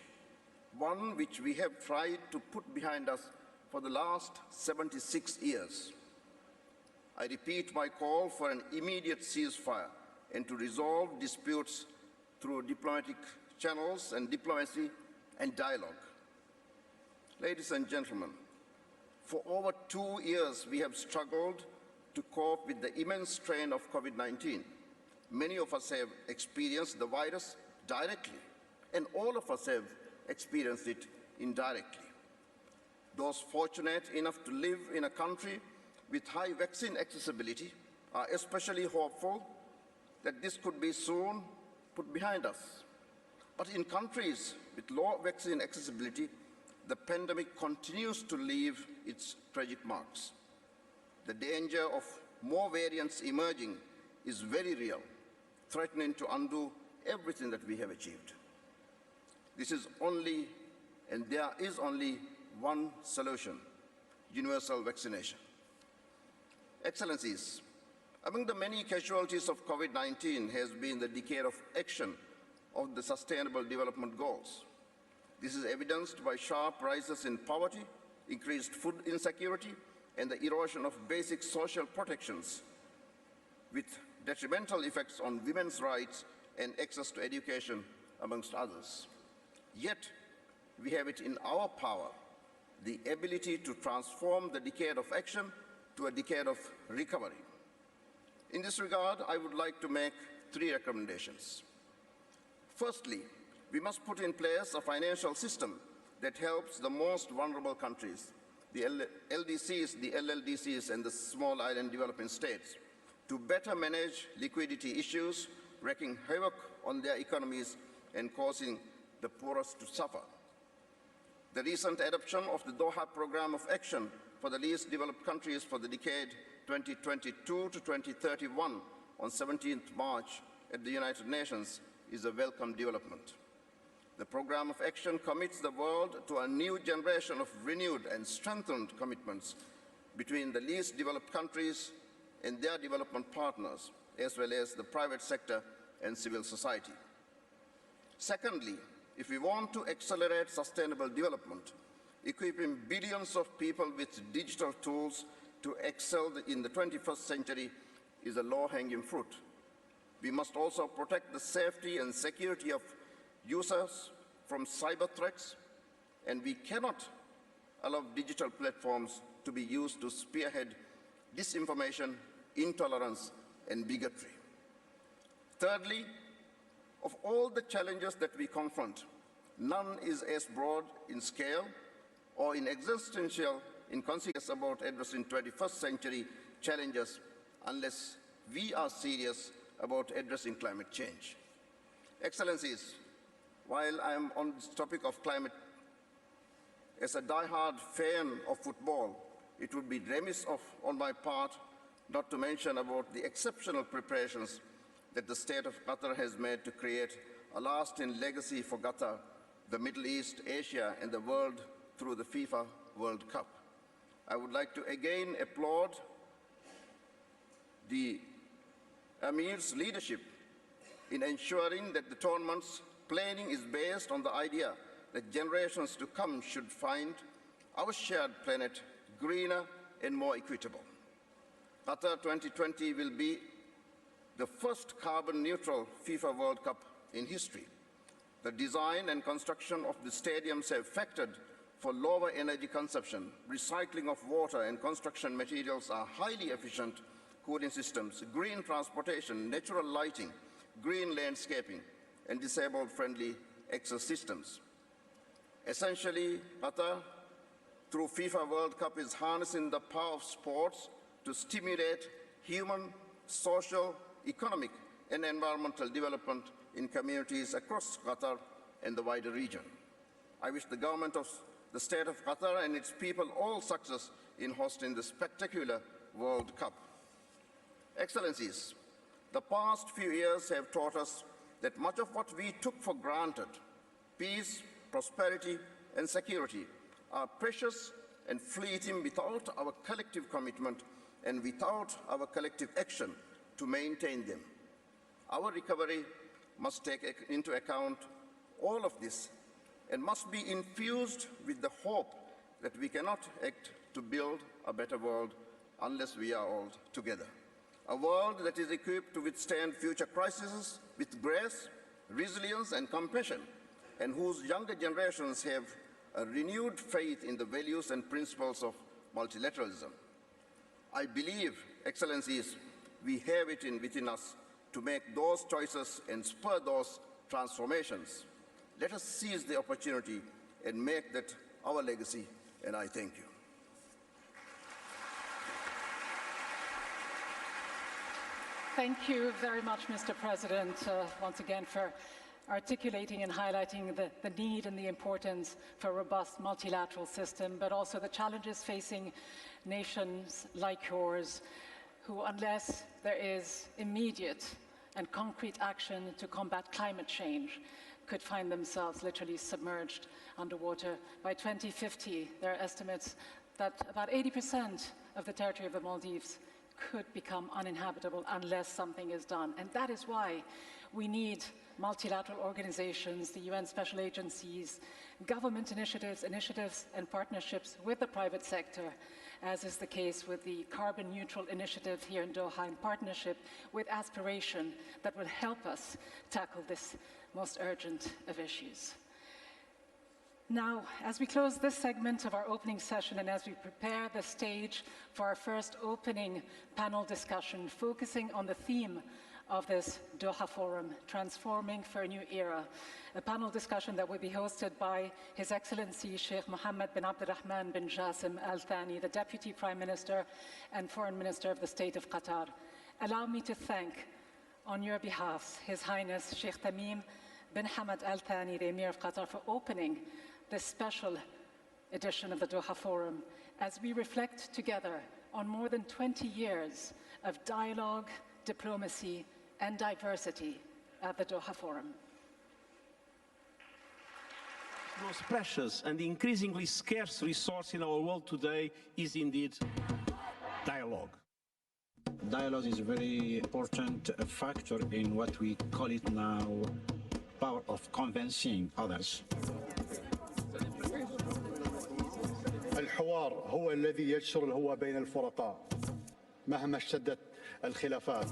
one which we have tried to put behind us for the last 76 years. I repeat my call for an immediate ceasefire and to resolve disputes through diplomatic channels and diplomacy and dialogue. Ladies and gentlemen, for over 2 years we have struggled to cope with the immense strain of COVID-19. Many of us have experienced the virus directly, and all of us have experienced it indirectly. Those fortunate enough to live in a country with high vaccine accessibility are especially hopeful that this could be soon put behind us. But in countries with low vaccine accessibility, the pandemic continues to leave its tragic marks. The danger of more variants emerging is very real, threatening to undo everything that we have achieved. This is only, and there is only one solution: universal vaccination. Excellencies, among the many casualties of COVID-19 has been the decade of action of the Sustainable Development Goals. This is evidenced by sharp rises in poverty, increased food insecurity, and the erosion of basic social protections, with detrimental effects on women's rights and access to education, amongst others. Yet, we have it in our power, the ability to transform the decade of action to a decade of recovery. In this regard, I would like to make 3 recommendations. Firstly, we must put in place a financial system that helps the most vulnerable countries, the LDCs, the LLDCs, and the small island developing states, to better manage liquidity issues, wreaking havoc on their economies and causing the poorest to suffer. The recent adoption of the Doha Programme of Action for the least developed countries for the decade 2022 to 2031 on 17th March at the United Nations is a welcome development. The Programme of Action commits the world to a new generation of renewed and strengthened commitments between the least developed countries and their development partners, as well as the private sector and civil society. Secondly, if we want to accelerate sustainable development, equipping billions of people with digital tools to excel in the 21st century is a low-hanging fruit. We must also protect the safety and security of users from cyber threats, and we cannot allow digital platforms to be used to spearhead disinformation, intolerance, and bigotry. Thirdly, of all the challenges that we confront, none is as broad in scale or in existential in consequence about addressing 21st century challenges unless we are serious about addressing climate change. Excellencies, while I am on this topic of climate, as a die-hard fan of football, it would be remiss on my part not to mention about the exceptional preparations that the state of Qatar has made to create a lasting legacy for Qatar, the Middle East, Asia, and the world through the FIFA World Cup. I would like to again applaud the Amir's leadership in ensuring that the tournament's planning is based on the idea that generations to come should find our shared planet greener and more equitable. Qatar 2020 will be the first carbon-neutral FIFA World Cup in history. The design and construction of the stadiums have factored for lower energy consumption. Recycling of water and construction materials are highly efficient cooling systems, green transportation, natural lighting, green landscaping, and disabled-friendly access systems. Essentially, Qatar, through FIFA World Cup, is harnessing the power of sports to stimulate human, social, economic, and environmental development in communities across Qatar and the wider region. I wish the government of the state of Qatar and its people all success in hosting the spectacular World Cup. Excellencies, the past few years have taught us that much of what we took for granted, peace, prosperity, and security, are precious and fleeting without our collective commitment and without our collective action to maintain them. Our recovery must take into account all of this and must be infused with the hope that we cannot act to build a better world unless we are all together. A world that is equipped to withstand future crises with grace, resilience, and compassion, and whose younger generations have a renewed faith in the values and principles of multilateralism. I believe, Excellencies, we have it within us to make those choices and spur those transformations. Let us seize the opportunity and make that our legacy, and I thank you. Thank you very much, Mr. President, once again for articulating and highlighting the need and the importance for a robust multilateral system, but also the challenges facing nations like yours, who, unless there is immediate and concrete action to combat climate change, could find themselves literally submerged underwater. By 2050, there are estimates that about 80% of the territory of the Maldives could become uninhabitable unless something is done. And that is why we need multilateral organizations, the UN special agencies, government initiatives and partnerships with the private sector, as is the case with the carbon neutral initiative here in Doha, in partnership with Aspiration, that will help us tackle this most urgent of issues. Now, as we close this segment of our opening session and as we prepare the stage for our first opening panel discussion focusing on the theme of this Doha Forum, Transforming for a New Era, a panel discussion that will be hosted by His Excellency Sheikh Mohammed bin Abdulrahman bin Jassim Al Thani, the Deputy Prime Minister and Foreign Minister of the State of Qatar. Allow me to thank, on your behalf, His Highness Sheikh Tamim bin Hamad Al Thani, the Emir of Qatar, for opening this special edition of the Doha Forum as we reflect together on more than 20 years of dialogue, diplomacy, and diversity at the Doha Forum. The most precious and increasingly scarce resource in our world today is indeed dialogue. Dialogue is a very important factor in what we call it now power of convincing others. الحوار هو الذي يجسر الهوى بين الفرقاء مهما اشتدت الخلافات.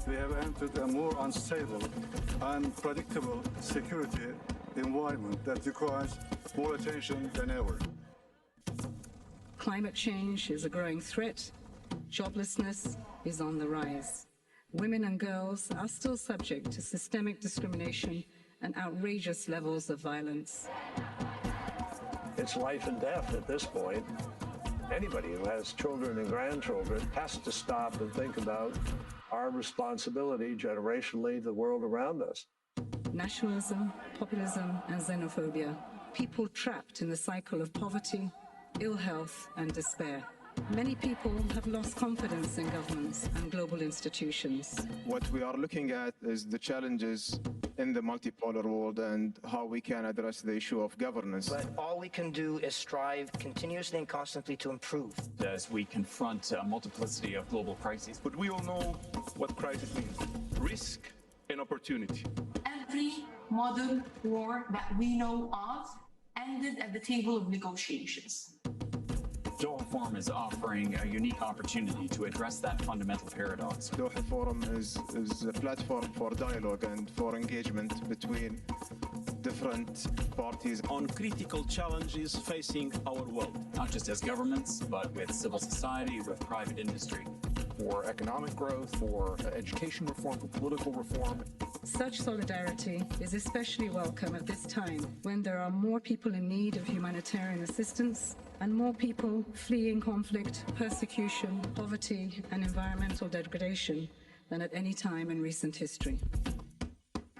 We have entered a more unstable and predictable security environment that requires more attention than ever. Climate change is a growing threat. Joblessness is on the rise. Women and girls are still subject to systemic discrimination and outrageous levels of violence. It's life and death at this point. Anybody who has children and grandchildren has to stop and think about our responsibility generationally to the world around us. Nationalism, populism, and xenophobia. People trapped in the cycle of poverty, ill health, and despair. Many people have lost confidence in governments and global institutions. What we are looking at is the challenges in the multipolar world and how we can address the issue of governance. But all we can do is strive continuously and constantly to improve. As we confront a multiplicity of global crises. But we all know what crisis means. Risk and opportunity. Every modern war that we know of ended at the table of negotiations. Doha Forum is offering a unique opportunity to address that fundamental paradox. Doha Forum is a platform for dialogue and for engagement between different parties on critical challenges facing our world. Not just as governments, but with civil society, with private industry. For economic growth, for education reform, for political reform. Such solidarity is especially welcome at this time when there are more people in need of humanitarian assistance and more people fleeing conflict, persecution, poverty, and environmental degradation than at any time in recent history.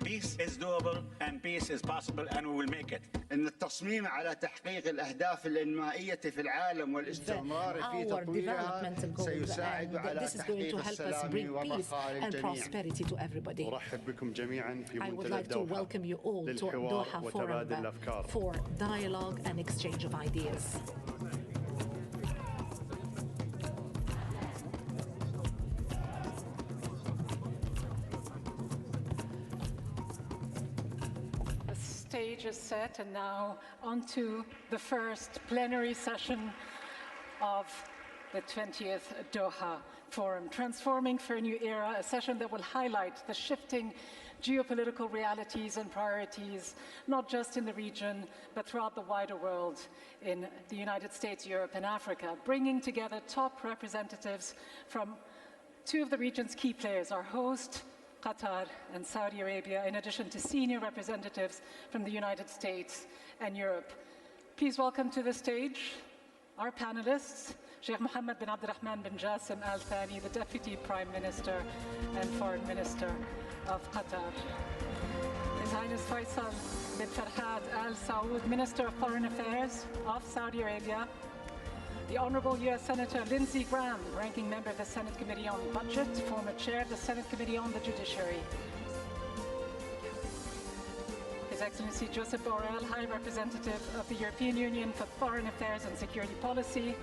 Peace is doable and peace is possible and we will make it. إن التصميم على تحقيق الأهداف الإنمائية في العالم والاستثمار في تطويرها سيساعد على تحقيق السلام والرخاء للجميع. أرحب بكم جميعا في منتدى الدوحة للحوار وتبادل الأفكار. For dialogue and exchange of ideas. Stage is set, and now on to the first plenary session of the 20th Doha Forum, Transforming for a New Era, a session that will highlight the shifting geopolitical realities and priorities, not just in the region, but throughout the wider world, in the United States, Europe, and Africa, bringing together top representatives from two of the region's key players, our host, Qatar and Saudi Arabia, in addition to senior representatives from the United States and Europe. Please welcome to the stage our panelists, Sheikh Mohammed bin Abdulrahman bin Jassim Al Thani, the Deputy Prime Minister and Foreign Minister of Qatar. His Highness Faisal bin Farhan Al Saud, Minister of Foreign Affairs of Saudi Arabia. The Honourable U.S. Senator Lindsey, Ranking Member of the Senate Committee on Budget, former Chair of the Senate Committee on the Judiciary. His His Excellency Josep Borrell, High Representative of the European Union for Foreign Affairs and Security Policy,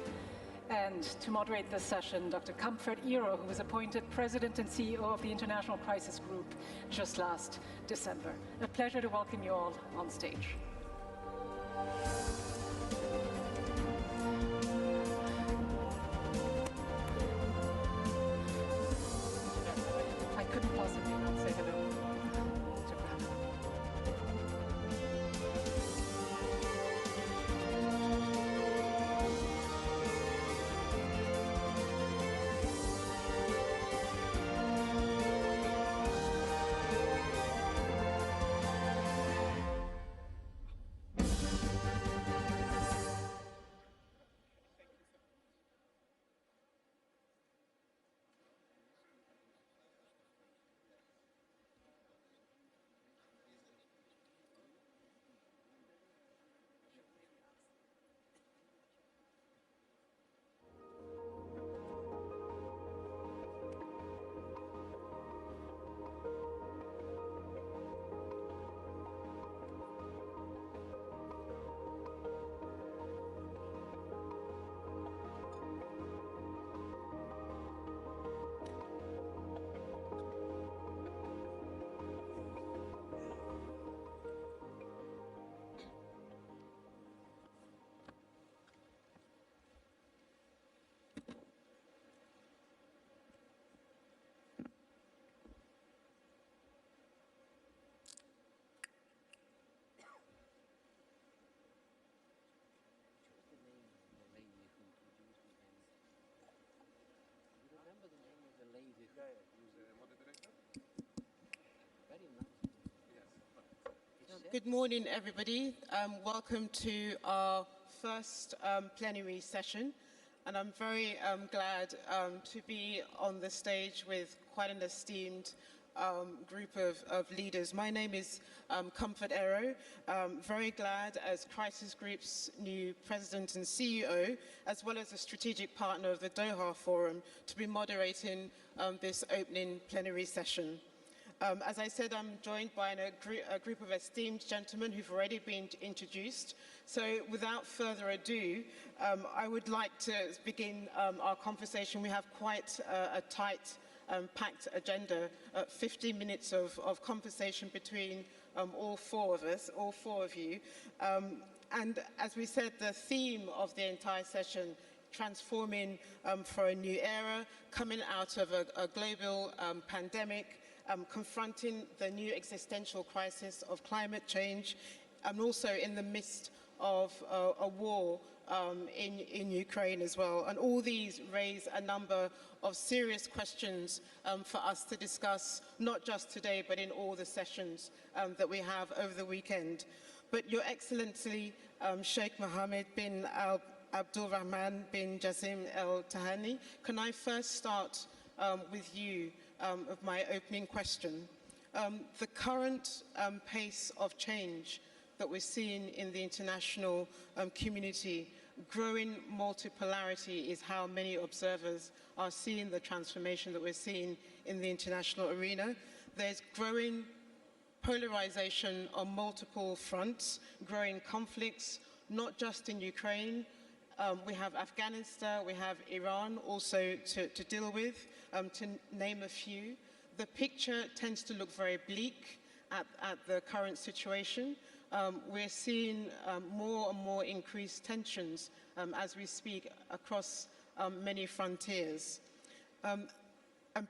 and to moderate this session, Dr. Comfort Ero, who was appointed President and CEO of the International Crisis Group just last December. A pleasure to welcome you all on stage. I couldn't possibly not say hello to Farhan. Good morning, everybody. Welcome to our first plenary session. And I'm very glad to be on the stage with quite an esteemed group of leaders. My name is Comfort Ero. Very glad as Crisis Group's new president and CEO, as well as a strategic partner of the Doha Forum, to be moderating this opening plenary session. As I said, I'm joined by a group of esteemed gentlemen who've already been introduced. So without further ado, I would like to begin our conversation. We have quite a tight, packed agenda, 50 minutes of conversation between all four of us, all four of you. And as we said, the theme of the entire session, transforming for a new era, coming out of a global pandemic, confronting the new existential crisis of climate change, and also in the midst of a war in Ukraine as well. And all these raise a number of serious questions for us to discuss, not just today, but in all the sessions that we have over the weekend. But Your Excellency, Sheikh Mohammed bin Abdulrahman bin Jassim Thani, can I first start with you of my opening question? The current pace of change that we're seeing in the international community, growing multipolarity is how many observers are seeing the transformation that we're seeing in the international arena. There's growing polarization on multiple fronts, growing conflicts, not just in Ukraine. We have Afghanistan, we have Iran also to deal with, to name a few. The picture tends to look very bleak at the current situation. We're seeing more and more increased tensions as we speak across many frontiers. And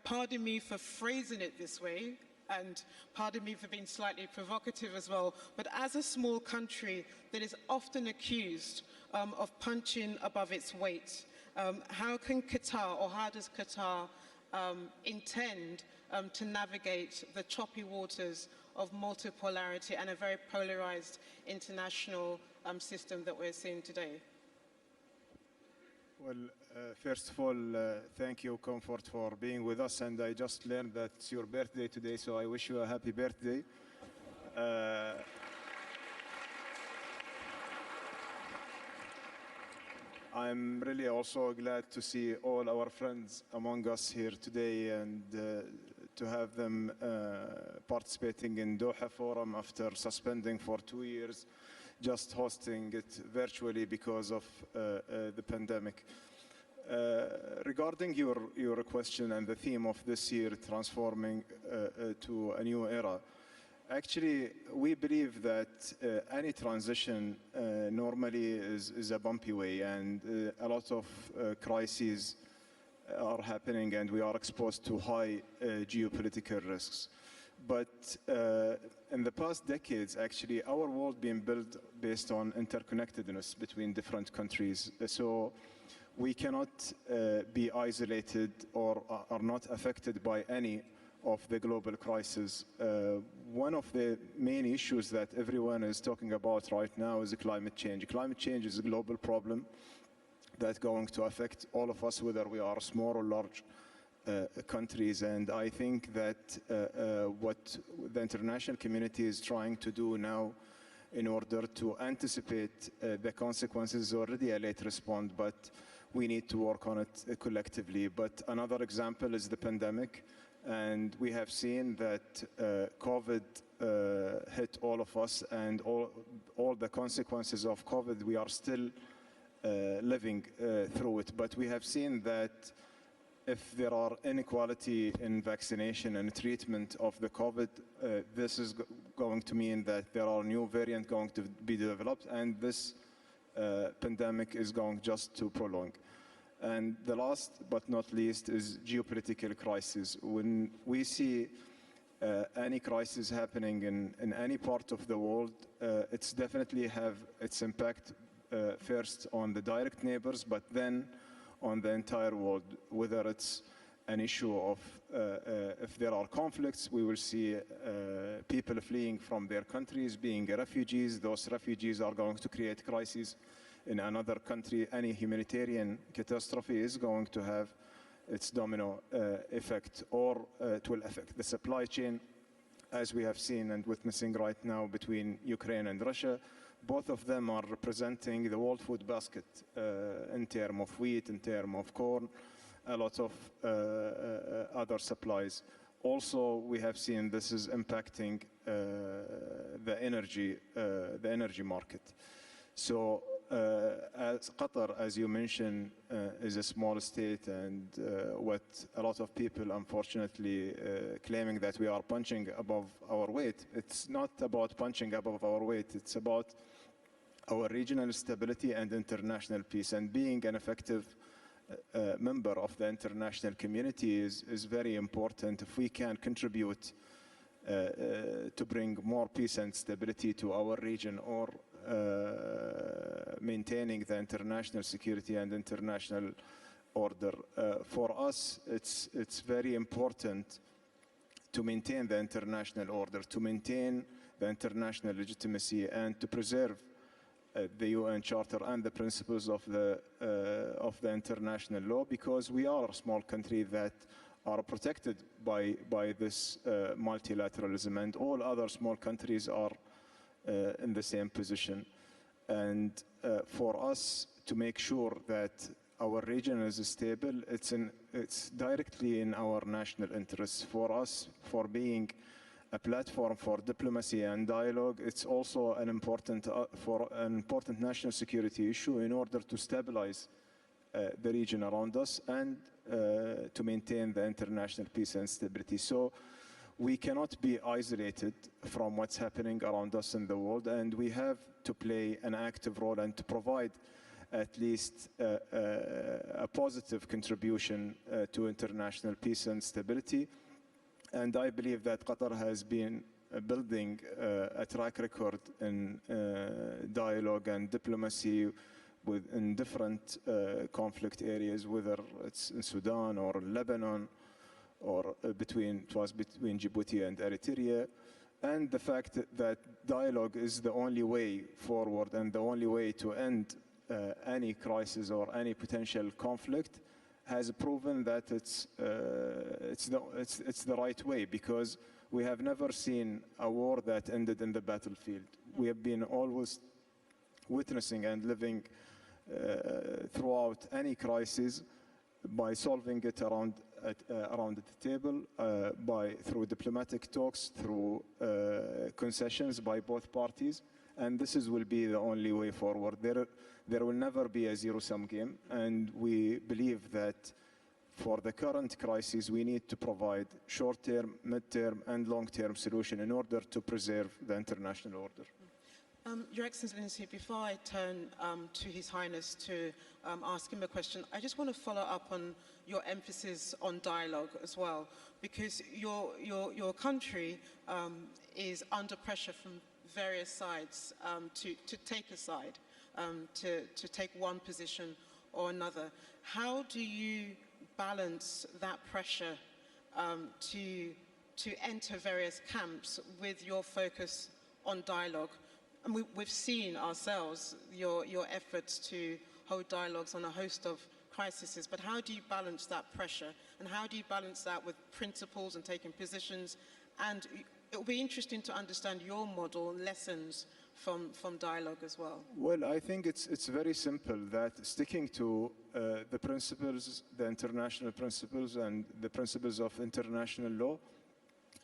pardon me for phrasing it this way, and pardon me for being slightly provocative as well, but as a small country that is often accused of punching above its weight, how can Qatar, or how does Qatar intend to navigate the choppy waters of multipolarity and a very polarized international system that we're seeing today? Well, first of all, thank you, Comfort, for being with us. And I just learned that it's your birthday today, so I wish you a happy birthday. I'm really also glad to see all our friends among us here today and to have them participating in Doha Forum after suspending for 2 years, just hosting it virtually because of the pandemic. Regarding your question and the theme of this year, transforming to a new era, actually, we believe that any transition normally is a bumpy way, and a lot of crises are happening, and we are exposed to high geopolitical risks. But in the past decades, actually, our world being built based on interconnectedness between different countries. So we cannot be isolated or are not affected by any of the global crises. One of the main issues that everyone is talking about right now is climate change. Climate change is a global problem that's going to affect all of us, whether we are small or large countries. And I think that what the international community is trying to do now in order to anticipate the consequences is already a late response, but we need to work on it collectively. But another example is the pandemic. And we have seen that COVID hit all of us, and all the consequences of COVID, we are still living through it. But we have seen that if there are inequality in vaccination and treatment of the COVID, this is going to mean that there are new variants going to be developed, and this pandemic is going just to prolong. And the last but not least is geopolitical crisis. When we see any crisis happening in any part of the world, it's definitely have its impact first on the direct neighbors, but then on the entire world. Whether it's an issue of if there are conflicts, we will see people fleeing from their countries, being refugees. Those refugees are going to create crises in another country. Any humanitarian catastrophe is going to have its domino effect, or it will affect the supply chain, as we have seen and witnessing right now between Ukraine and Russia. Both of them are representing the world food basket in terms of wheat, in terms of corn, a lot of other supplies. Also, we have seen this is impacting the energy market. So as Qatar, as you mentioned, is a small state, and what a lot of people unfortunately claiming that we are punching above our weight. It's not about punching above our weight, it's about our regional stability and international peace. And being an effective member of the international community is very important. If we can contribute to bring more peace and stability to our region, or maintaining the international security and international order. For us, it's very important to maintain the international order, to maintain the international legitimacy, and to preserve the UN Charter and the principles of the international law, because we are a small country that are protected by this multilateralism, and all other small countries are in the same position. And for us to make sure that our region is stable, it's directly in our national interests. For us, for being a platform for diplomacy and dialogue, it's also an important national security issue in order to stabilize the region around us and to maintain the international peace and stability. So we cannot be isolated from what's happening around us in the world, and we have to play an active role and to provide at least a positive contribution to international peace and stability. And I believe that Qatar has been building a track record in dialoge and diplomacy in different conflict areas, whether it's in Sudan or Lebanon, or between Djibouti and Eritrea. And the fact that dialogue is the only way forward and the only way to end any crisis or any potential conflict has proven that it's the right way, because we have never seen a war that ended in the battlefield. We have been always witnessing and living throughout any crisis by solving it around around the table through diplomatic talks, through concessions by both parties, and this will be the only way forward. There will never be a zero-sum game, and we believe that for the current crisis, we need to provide short-term, mid-term, and long-term solution in order to preserve the international order. Your Excellency, before I turn to His Highness to ask him a question, I just want to follow up on your emphasis on dialogue as well, because your country is under pressure from various sides to take a side, to take one position or another. How do you balance that pressure to enter various camps with your focus on dialogue? And we've seen ourselves your efforts to hold dialogues on a host of crises, but how do you balance that pressure? And how do you balance that with principles and taking positions? And it will be interesting to understand your model and lessons from dialogue as well. Well, I think it's very simple that sticking to the principles, the international principles and the principles of international law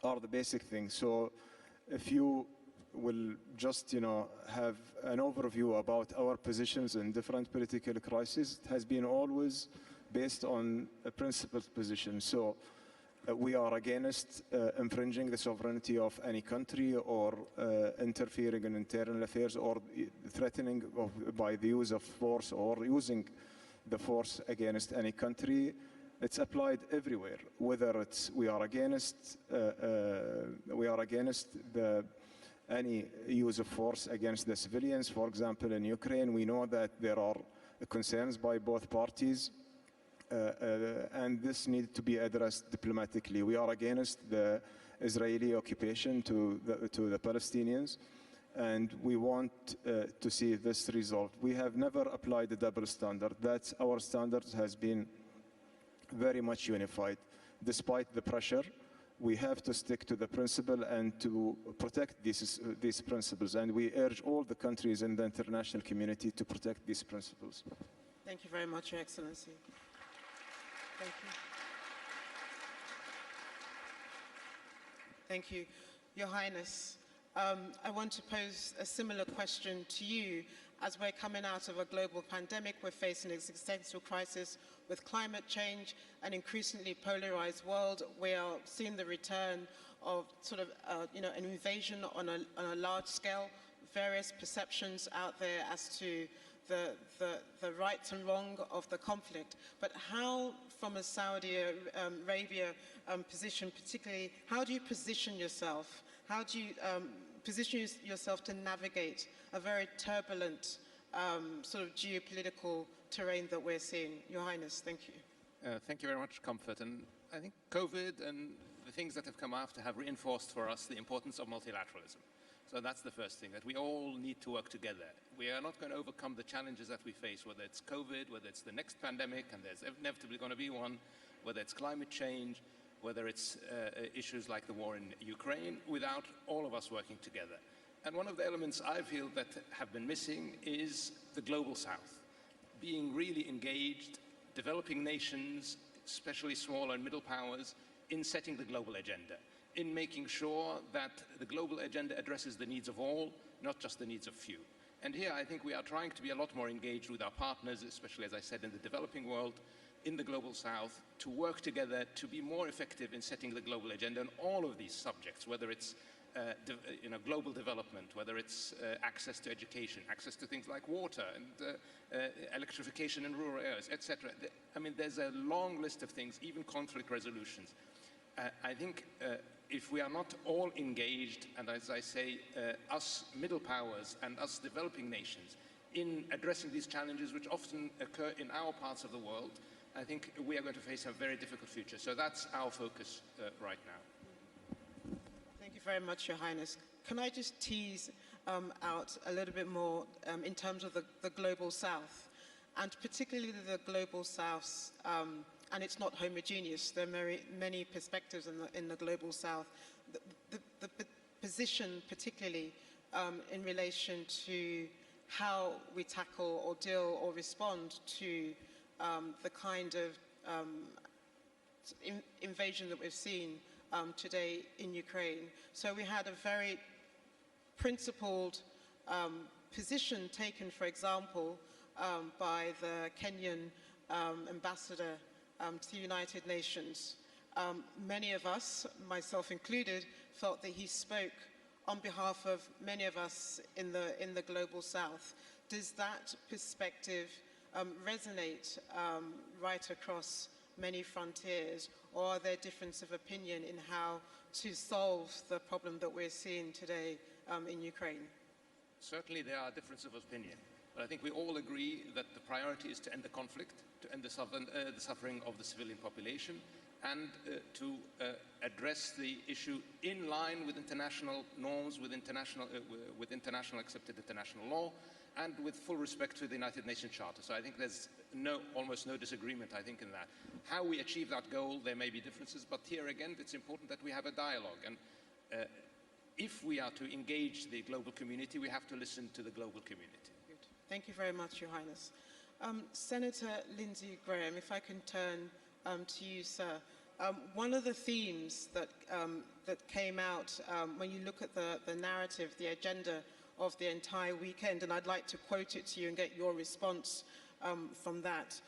are the basic things. So if you will just, have an overview about our positions in different political crises, it has been always based on a principled position. So we are against infringing the sovereignty of any country or interfering in internal affairs or threatening by the use of force or using the force against any country. It's applied everywhere, whether it's we are against any use of force against the civilians. For example, in Ukraine, we know that there are concerns by both parties, and this needs to be addressed diplomatically. We are against the Israeli occupation to the Palestinians, and we want to see this resolved. We have never applied a double standard. That's our standard has been very much unified. Despite the pressure, we have to stick to the principle and to protect these principles. And we urge all the countries in the international community to protect these principles. Thank you very much, Your Excellency. Thank you. Thank you. Your Highness, I want to pose a similar question to you. As we're coming out of a global pandemic, we're facing an existential crisis with climate change, an increasingly polarized world. We are seeing the return of an invasion on a large scale, various perceptions out there as to the right and wrong of the conflict. But how, from a Saudi Arabia position particularly, how do you position yourself? How do you position yourself to navigate a very turbulent sort of geopolitical terrain that we're seeing? Your Highness, thank you. Thank you very much, Comfort. And I think COVID and the things that have come after have reinforced for us the importance of multilateralism. So that's the first thing, that we all need to work together. We are not going to overcome the challenges that we face, whether it's COVID, whether it's the next pandemic, and there's inevitably going to be one, whether it's climate change, whether it's issues like the war in Ukraine, without all of us working together. And one of the elements I feel that have been missing is the global south. Being really engaged, developing nations, especially small and middle powers, in setting the global agenda, in making sure that the global agenda addresses the needs of all, not just the needs of few. And here I think we are trying to be a lot more engaged with our partners, especially, as I said, in the developing world, in the global south, to work together to be more effective in setting the global agenda on all of these subjects, whether it's global development, whether it's access to education, access to things like water and electrification in rural areas, etc. I mean, there's a long list of things, even conflict resolutions. I think if we are not all engaged, and as I say, us middle powers and us developing nations, in addressing these challenges which often occur in our parts of the world, I think we are going to face a very difficult future. So that's our focus right now. Thank you very much, Your Highness. Can I just tease out a little bit more in terms of the global south, and particularly the global south, and it's not homogeneous. There are many perspectives in the global south. The position, particularly in relation to how we tackle or deal or respond to the kind of invasion that we've seen today in Ukraine. So we had a very principled position taken, for example, by the Kenyan ambassador to the United Nations. Many of us, myself included, felt that he spoke on behalf of many of us in the global south. Does that perspective resonate right across many frontiers, or are there differences of opinion in how to solve the problem that we're seeing today in Ukraine? Certainly there are differences of opinion, but I think we all agree that the priority is to end the conflict, to end the suffering of the civilian population, and to address the issue in line with international norms, with international accepted international law, and with full respect to the United Nations Charter. So I think there's almost no disagreement, I think, in that. How we achieve that goal, there may be differences, but here again, it's important that we have a dialogue. And if we are to engage the global community, we have to listen to the global community. Good. Thank you very much, Your Highness. Senator Lindsey Graham, if I can turn to you, sir. One of the themes that came out when you look at the narrative, the agenda of the entire weekend, and I'd like to quote it to you and get your response from that.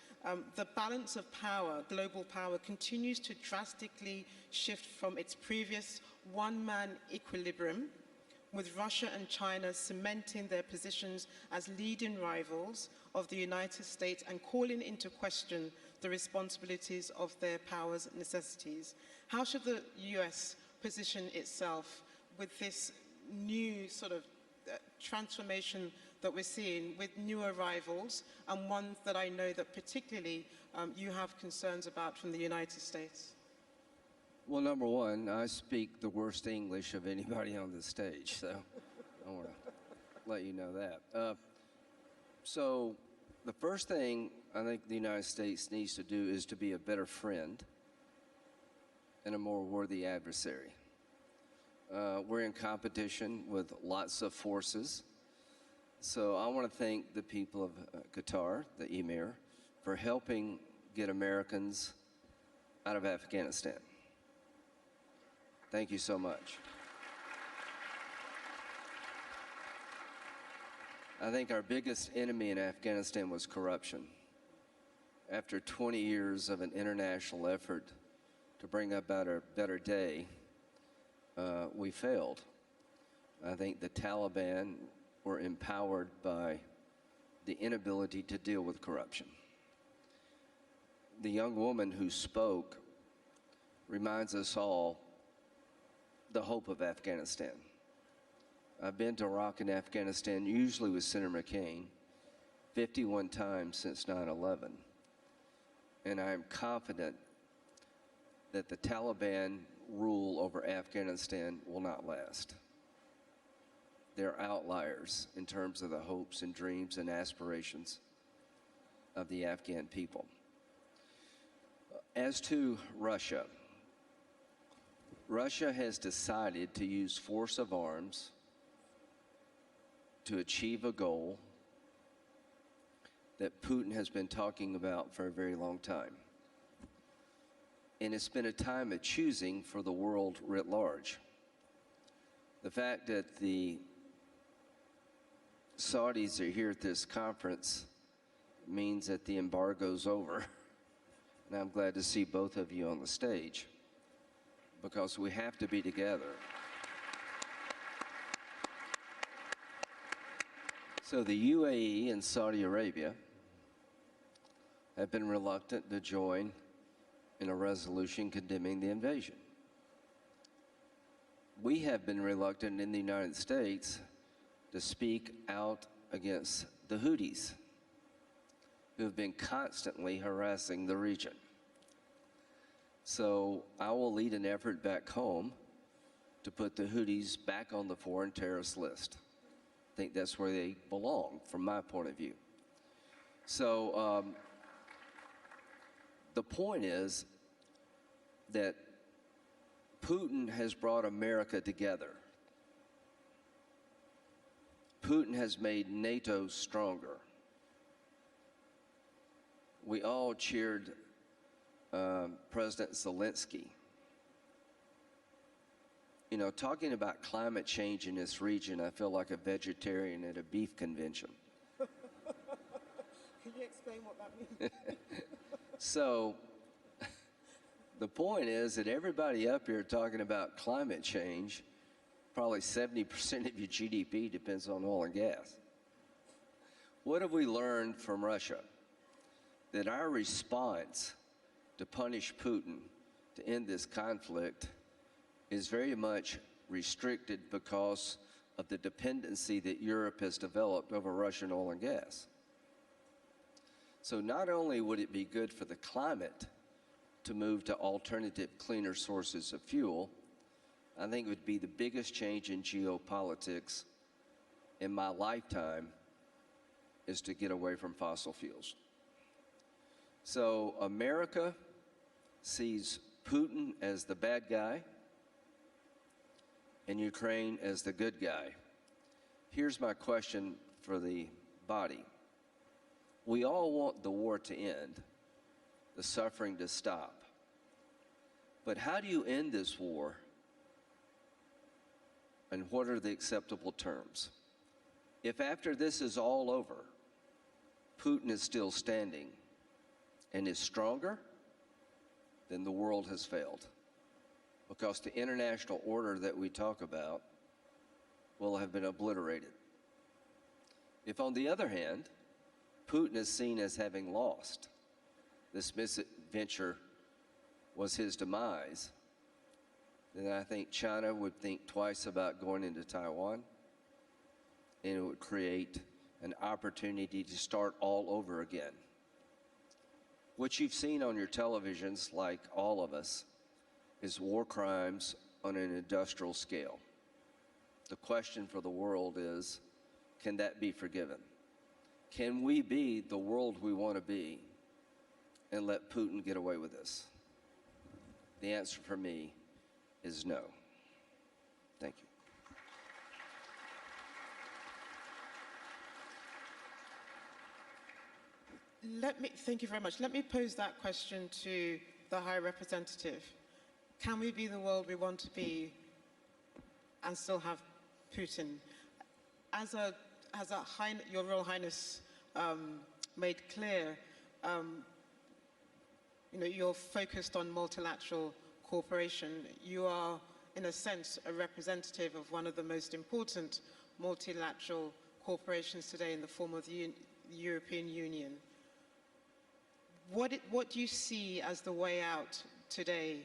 The balance of power, global power, continues to drastically shift from its previous one-man equilibrium, with Russia and China cementing their positions as leading rivals of the United States and calling into question the responsibilities of their powers' necessities. How should the US position itself with this new sort of transformation that we're seeing with new arrivals, and one that I know that particularly you have concerns about from the United States? Well, number one, I speak the worst English of anybody on this stage, so I want to let you know that. So the first thing I think the United States needs to do is to be a better friend and a more worthy adversary. We're in competition with lots of forces. So I want to thank the people of Qatar, the Emir, for helping get Americans out of Afghanistan. Thank you so much. I think our biggest enemy in Afghanistan was corruption. After 20 years of an international effort to bring about a better day, we failed. I think the Taliban were empowered by the inability to deal with corruption. The young woman who spoke reminds us all the hope of Afghanistan. I've been to Iraq and Afghanistan, usually with Senator McCain, 51 times since 9/11. And I am confident that the Taliban rule over Afghanistan will not last. They're outliers in terms of the hopes and dreams and aspirations of the Afghan people. As to Russia, Russia has decided to use force of arms to achieve a goal that Putin has been talking about for a very long time. And it's been a time of choosing for the world writ large. The fact that the Saudis are here at this conference means that the embargo's over. And I'm glad to see both of you on the stage, because we have to be together. So the UAE and Saudi Arabia have been reluctant to join in a resolution condemning the invasion. We have been reluctant in the United States to speak out against the Houthis, who have been constantly harassing the region. So I will lead an effort back home to put the Houthis back on the foreign terrorist list. I think that's where they belong, from my point of view. So the point is that Putin has brought America together. Putin has made NATO stronger. We all cheered President Zelensky. You know, talking about climate change in this region, I feel like a vegetarian at a beef convention. Can you explain what that means? So, the point is that everybody up here talking about climate change, probably 70% of your GDP depends on oil and gas. What have we learned from Russia? That our response to punish Putin, to end this conflict, is very much restricted because of the dependency that Europe has developed over Russian oil and gas. So not only would it be good for the climate to move to alternative, cleaner sources of fuel, I think it would be the biggest change in geopolitics in my lifetime is to get away from fossil fuels. So America sees Putin as the bad guy and Ukraine as the good guy. Here's my question for the body. We all want the war to end, the suffering to stop. But how do you end this war? And what are the acceptable terms? If after this is all over, Putin is still standing and is stronger, then the world has failed. Because the international order that we talk about will have been obliterated. If, on the other hand, Putin is seen as having lost, this misadventure was his demise, then I think China would think twice about going into Taiwan, and it would create an opportunity to start all over again. What you've seen on your televisions, like all of us, is war crimes on an industrial scale. The question for the world is, can that be forgiven? Can we be the world we want to be and let Putin get away with this? The answer for me is no. Thank you. Thank you very much. Let me pose that question to the High Representative. Can we be the world we want to be and still have Putin? As Your Royal Highness made clear, you're focused on multilateral cooperation. You are, in a sense, a representative of one of the most important multilateral corporations today in the form of the European Union. What do you see as the way out today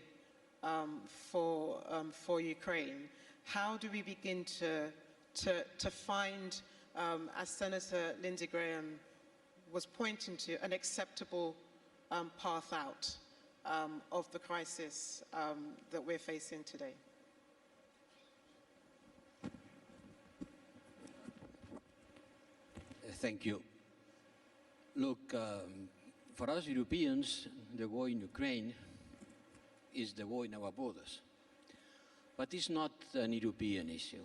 for Ukraine? How do we begin to find, as Senator Lindsey Graham was pointing to, an acceptable path out of the crisis that we're facing today? Thank you. Look, for us Europeans, the war in Ukraine is the war in our borders. But it's not an European issue.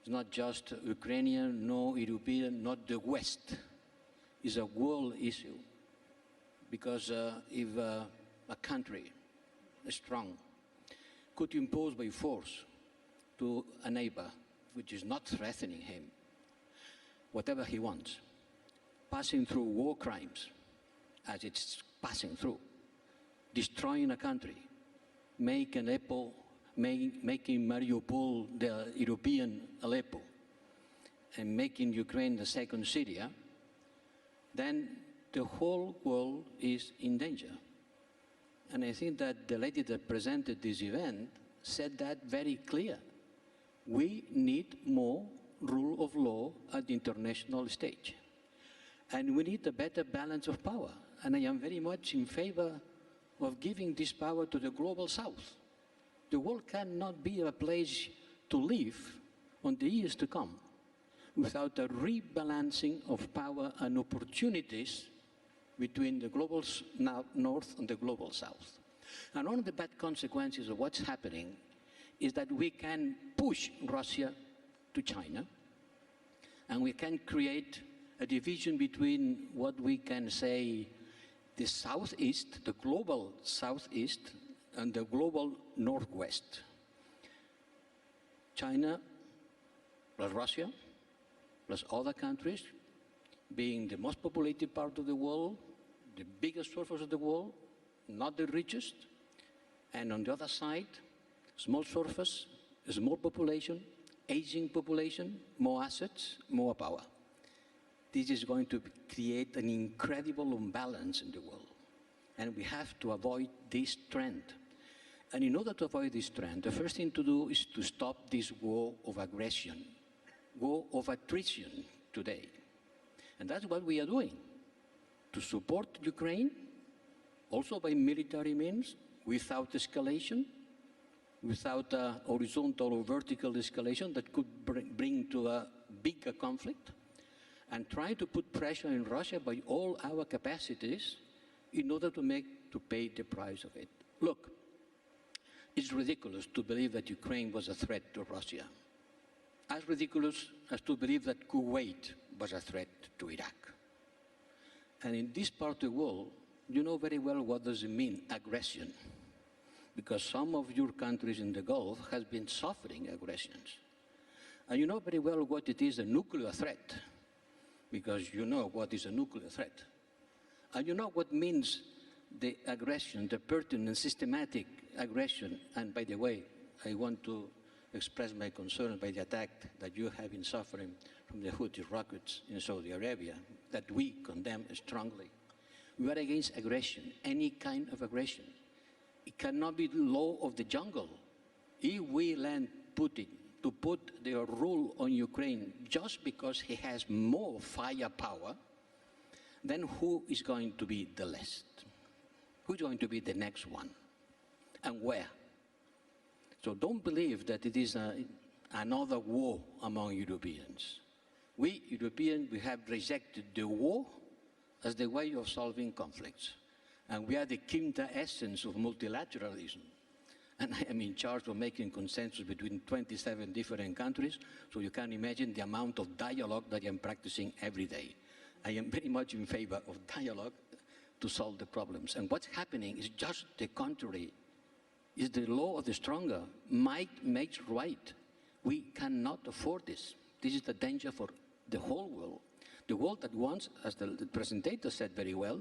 It's not just Ukrainian, no European, not the West. It's a world issue. Because if a country, strong, could impose by force to a neighbor, which is not threatening him, whatever he wants, passing through war crimes, as it's passing through, destroying a country, making Mariupol the European Aleppo, and making Ukraine the second Syria, then the whole world is in danger. And I think that the lady that presented this event said that very clear. We need more rule of law at the international stage. And we need a better balance of power. And I am very much in favor of giving this power to the global south. The world cannot be a place to live on the years to come without a rebalancing of power and opportunities between the global north and the global south. And one of the bad consequences of what's happening is that we can push Russia to China, and we can create a division between what we can say the southeast, the global southeast, and the global northwest. China plus Russia plus other countries being the most populated part of the world, the biggest surface of the world, not the richest, and on the other side, small surface, small population, aging population, more assets, more power. This is going to create an incredible imbalance in the world. And we have to avoid this trend. And in order to avoid this trend, the first thing to do is to stop this war of aggression, war of attrition today. And that's what we are doing, to support Ukraine, also by military means, without escalation, without a horizontal or vertical escalation that could bring to a bigger conflict, and try to put pressure in Russia by all our capacities in order to pay the price of it. Look, it's ridiculous to believe that Ukraine was a threat to Russia. As ridiculous as to believe that Kuwait was a threat to Iraq. And in this part of the world, you know very well what does it mean, aggression. Because some of your countries in the Gulf has been suffering aggressions. And you know very well what it is, a nuclear threat, because you know what is a nuclear threat. And you know what means the aggression, the pertinent, systematic aggression. And by the way, I want to express my concern by the attack that you have been suffering from the Houthi rockets in Saudi Arabia, that we condemn strongly. We are against aggression, any kind of aggression. It cannot be the law of the jungle. If we land Putin to put their rule on Ukraine just because he has more firepower, then who is going to be the last? Who's going to be the next one? And where? So don't believe that it is another war among Europeans. We Europeans, we have rejected the war as the way of solving conflicts. And we are the quintessence of multilateralism. And I am in charge of making consensus between 27 different countries, so you can imagine the amount of dialogue that I am practicing every day. I am very much in favor of dialogue to solve the problems. And what's happening is just the contrary. It's the law of the stronger. Might makes right. We cannot afford this. This is the danger for the whole world. The world that wants, as the presenter said very well,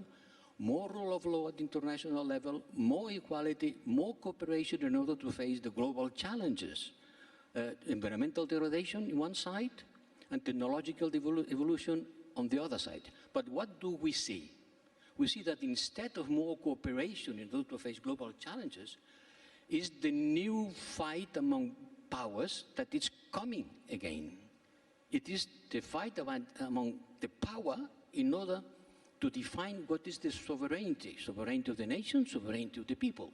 more rule of law at international level, more equality, more cooperation in order to face the global challenges. Environmental degradation on one side and technological evolution on the other side. But what do we see? We see that instead of more cooperation in order to face global challenges, is the new fight among powers that is coming again. It is the fight among the power in order to define what is the sovereignty of the nation, sovereignty of the people.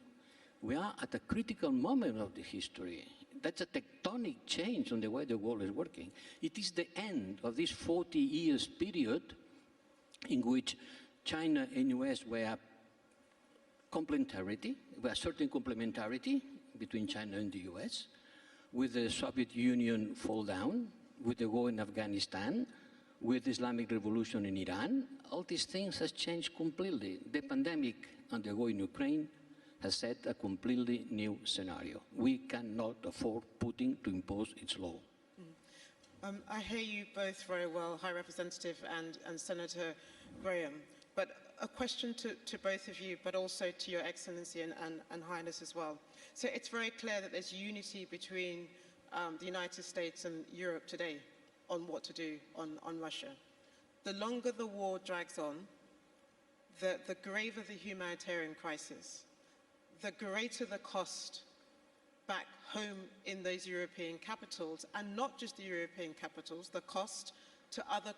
We are at a critical moment of the history. That's a tectonic change on the way the world is working. It is the end of this 40 years period in which China and US were complementarity, a certain complementarity between China and the US, with the Soviet Union fall down, with the war in Afghanistan, with the Islamic Revolution in Iran. All these things has changed completely. The pandemic and the war in Ukraine has set a completely new scenario. We cannot afford Putin to impose its law. I hear you both very well, High Representative and Senator Graham. But a question to both of you, but also to Your Excellency and Highness as well. So it's very clear that there's unity between the United States and Europe today on what to do on Russia. The longer the war drags on, the graver the humanitarian crisis, the greater the cost back home in those European capitals, and not just the European capitals, the cost to other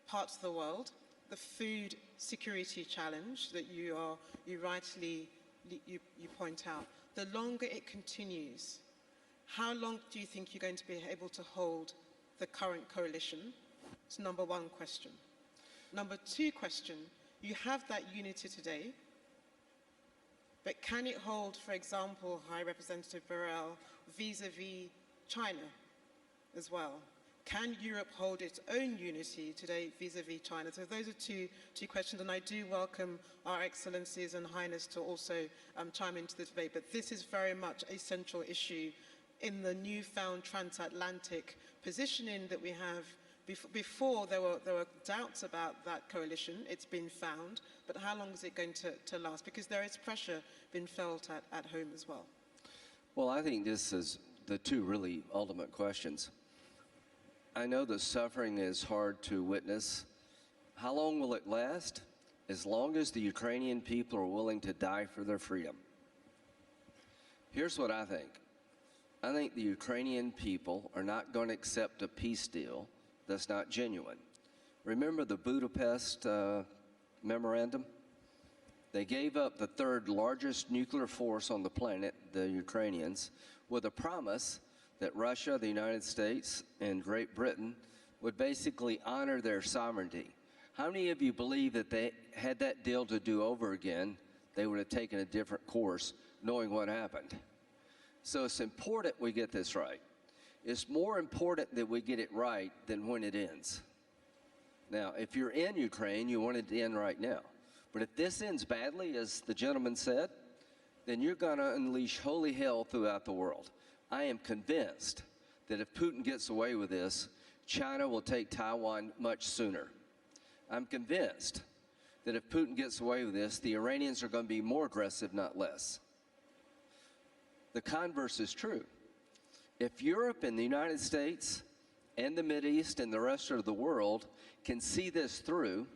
parts of the world, the food security challenge that you rightly point out. The longer it continues, how long do you think you're going to be able to hold the current coalition? It's number one question. Number two question, you have that unity today, but can it hold, for example, High Representative Borrell, vis-a-vis China as well? can Europe hold its own unity today vis-a-vis China? So those are two questions, and I do welcome our Excellencies and Highness to also chime into this debate, but this is very much a central issue in the newfound transatlantic positioning that we have. Before there were doubts about that coalition. It's been found, but how long is it going to last? Because there is pressure being felt at home as well. Well, I think this is the two really ultimate questions. I know the suffering is hard to witness. How long will it last? As long as the Ukrainian people are willing to die for their freedom. Here's what I think. I think the Ukrainian people are not going to accept a peace deal that's not genuine. Remember the Budapest memorandum? They gave up the third largest nuclear force on the planet, the Ukrainians, with a promise that Russia, the United States, and Great Britain would basically honor their sovereignty. How many of you believe that they had that deal to do over again, they would have taken a different course knowing what happened? So it's important we get this right. It's more important that we get it right than when it ends. Now, if you're in Ukraine, you want it to end right now. But if this ends badly, as the gentleman said, then you're going to unleash holy hell throughout the world. I am convinced that if Putin gets away with this, China will take Taiwan much sooner. I'm convinced that if Putin gets away with this, the Iranians are going to be more aggressive, not less. The converse is true. If Europe and the United States and the Mideast and the rest of the world can see this through,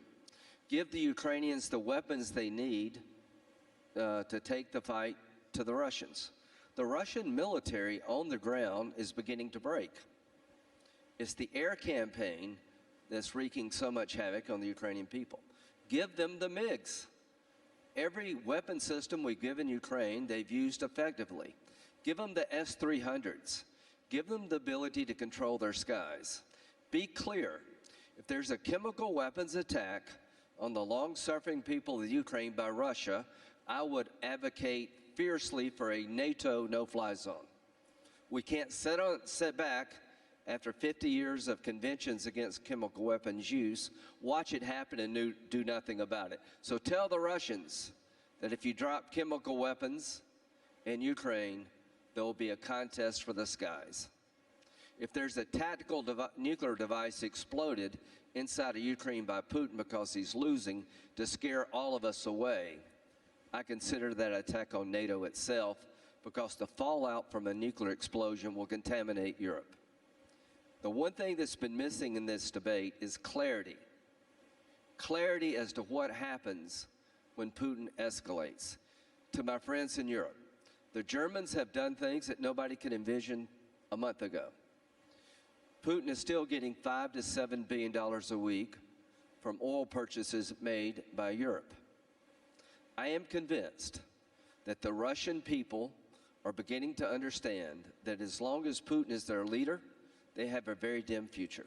give the Ukrainians the weapons they need to take the fight to the Russians. The Russian military on the ground is beginning to break. It's the air campaign that's wreaking so much havoc on the Ukrainian people. Give them the MiGs. Every weapon system we've given Ukraine, they've used effectively. Give them the S-300s. Give them the ability to control their skies. Be clear, if there's a chemical weapons attack on the long-suffering people of Ukraine by Russia, I would advocate fiercely for a NATO no-fly zone. We can't sit back after 50 years of conventions against chemical weapons use, watch it happen and do nothing about it. So tell the Russians that if you drop chemical weapons in Ukraine, there will be a contest for the skies. If there's a tactical nuclear device exploded inside of Ukraine by Putin because he's losing to scare all of us away, I consider that an attack on NATO itself, because the fallout from a nuclear explosion will contaminate Europe. The one thing that's been missing in this debate is clarity. Clarity as to what happens when Putin escalates. To my friends in Europe, the Germans have done things that nobody could envision a month ago. Putin is still getting $5 to $7 billion a week from oil purchases made by Europe. I am convinced that the Russian people are beginning to understand that as long as Putin is their leader, they have a very dim future.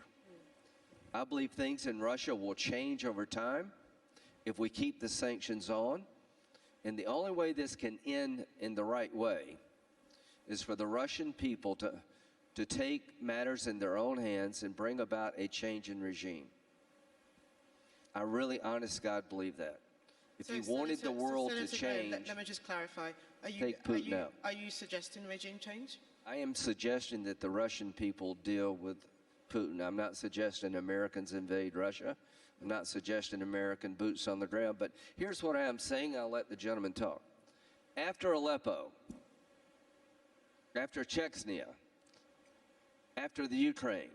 I believe things in Russia will change over time if we keep the sanctions on. And the only way this can end in the right way is for the Russian people to take matters in their own hands and bring about a change in regime. I really, honest to God, believe that. If you wanted the world to change, let me just clarify. take Putin out. Are you suggesting regime change? I am suggesting that the Russian people deal with Putin. I'm not suggesting Americans invade Russia. I'm not suggesting American boots on the ground, but here's what I am saying. I'll let the gentleman talk. After Aleppo, after Chechnya, after the Ukraine,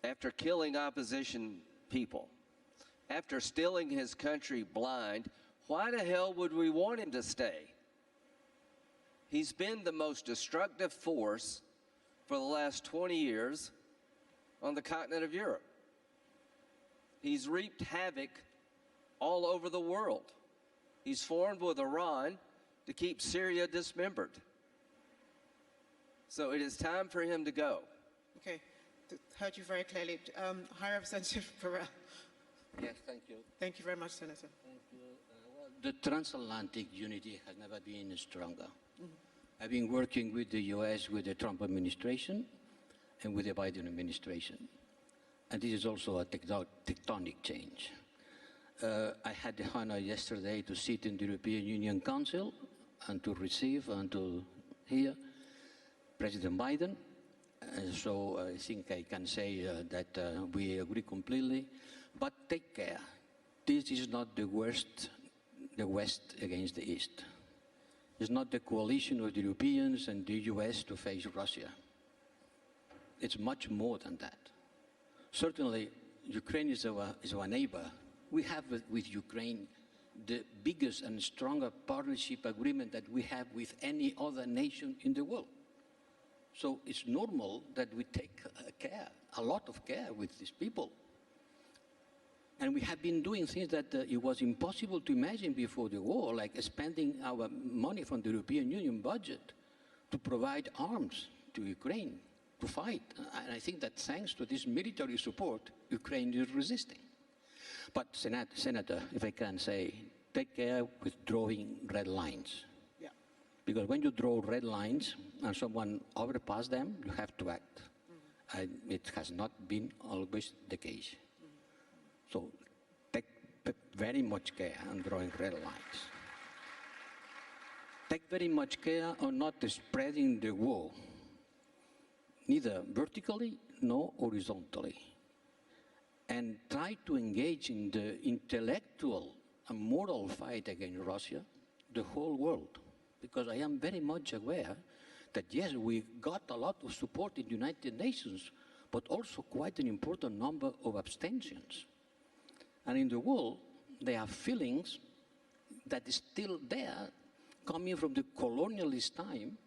after killing opposition people, after stealing his country blind, why the hell would we want him to stay? He's been the most destructive force for the last 20 years on the continent of Europe. He's reaped havoc all over the world. He's formed with Iran to keep Syria dismembered. So it is time for him to go. Okay, heard you very clearly. High Representative Borrell. Yes, thank you. Thank you very much, Senator. Thank you. Well, the transatlantic unity has never been stronger. I've been working with the U.S., with the Trump administration, and with the Biden administration. And this is also a tectonic change. I had the honor yesterday to sit in the European Union Council and to receive and to hear President Biden. So I think I can say that we agree completely. But take care. This is not the West against the East. It's not the coalition of the Europeans and the US to face Russia. It's much more than that. Certainly, Ukraine is our neighbor. We have with Ukraine the biggest and stronger partnership agreement that we have with any other nation in the world. So it's normal that we take a lot of care with these people. And we have been doing things that it was impossible to imagine before the war, like spending our money from the European Union budget to provide arms to Ukraine to fight. And I think that thanks to this military support, Ukraine is resisting. But Senator, if I can say, take care with drawing red lines. Yeah. Because when you draw red lines and someone overpass them, you have to act. Mm-hmm. It has not been always the case. So take very much care on drawing red lines. Take very much care on not spreading the war, neither vertically nor horizontally. And try to engage in the intellectual and moral fight against Russia, the whole world. Because I am very much aware that yes, we got a lot of support in the United Nations, but also quite an important number of abstentions. And in the world, there are feelings that is still there, coming from the colonialist time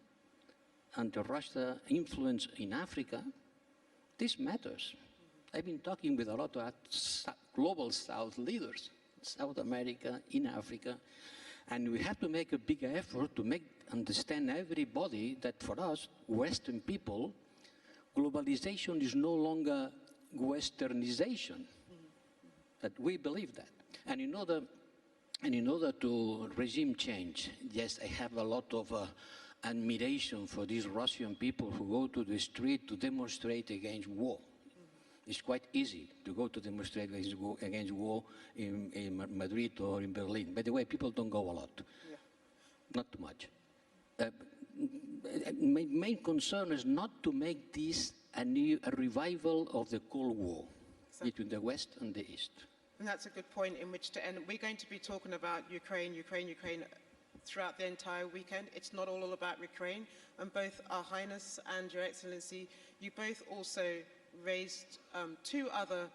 and the Russia influence in Africa. This matters. I've been talking with a lot of global South leaders, South America, in Africa, and we have to make a big effort to understand everybody that for us, Western people, globalization is no longer Westernization. That we believe that. And in order to regime change, yes, I have a lot of admiration for these Russian people who go to the street to demonstrate against war. It's quite easy to go to demonstrate against war in Madrid or in Berlin. By the way, people don't go a lot. Yeah. Not too much. My main concern is not to make this a revival of the Cold War between the West and the East. And that's a good point in which to end. We're going to be talking about Ukraine throughout the entire weekend. It's not all about Ukraine. And both Our Highness and Your Excellency, you both also raised two other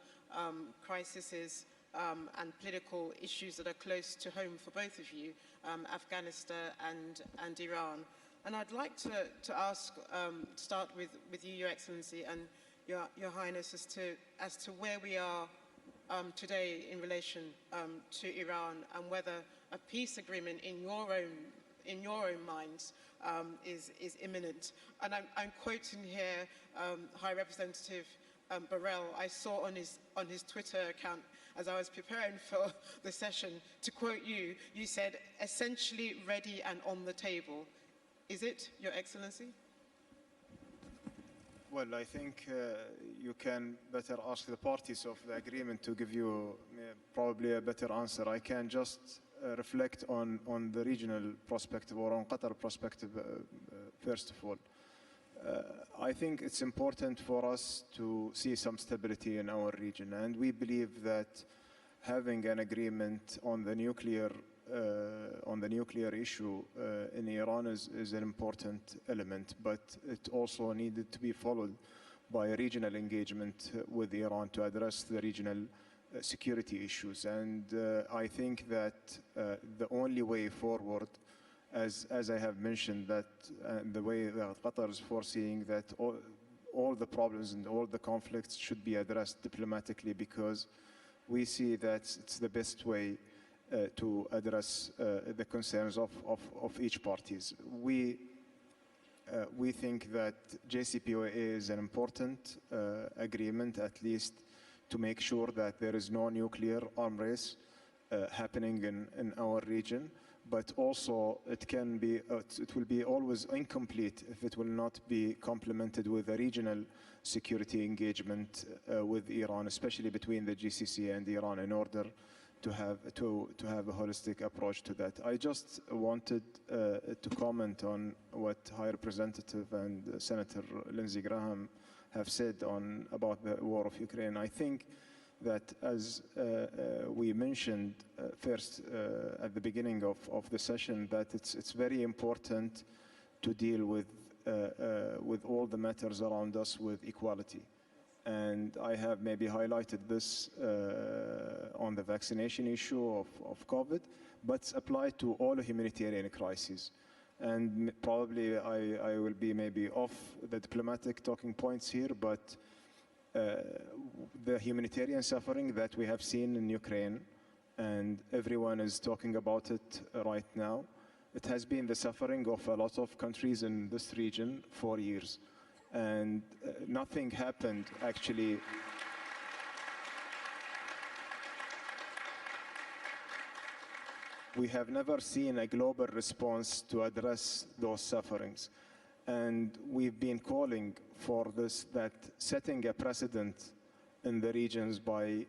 crises and political issues that are close to home for both of you, Afghanistan and Iran. And I'd like to ask, start with you, Your Excellency, and Your Highness, as to where we are today in relation to Iran, and whether a peace agreement in your own minds is imminent. And I'm quoting here High Representative Borrell. I saw on his Twitter account, as I was preparing for the session, to quote you, you said, essentially ready and on the table. Is it, Your Excellency? Well, I think you can better ask the parties of the agreement to give you probably a better answer. I can just reflect on the regional perspective, or on Qatar perspective, first of all. I think it's important for us to see some stability in our region, and we believe that having an agreement on the nuclear issue in Iran is an important element, but it also needed to be followed by a regional engagement with Iran to address the regional security issues. And I think that the only way forward, as I have mentioned, that the way that Qatar is foreseeing that all the problems and all the conflicts should be addressed diplomatically, because we see that it's the best way to address the concerns of each parties. We think that JCPOA is an important agreement, at least to make sure that there is no nuclear arm race happening in our region. but also it will be always incomplete if it will not be complemented with a regional security engagement with Iran, especially between the GCC and Iran, in order to have a holistic approach to that. I just wanted to comment on what High Representative and Senator Lindsey Graham have said about the war of Ukraine. I think that, as we mentioned first at the beginning of the session, that it's very important to deal with all the matters around us with equality. And I have maybe highlighted this on the vaccination issue of COVID, but it's applied to all humanitarian crises. And probably I will be maybe off the diplomatic talking points here, but the humanitarian suffering that we have seen in Ukraine, and everyone is talking about it right now, it has been the suffering of a lot of countries in this region for years. And nothing happened, actually. We have never seen a global response to address those sufferings. And we've been calling for this, that setting a precedent in the regions by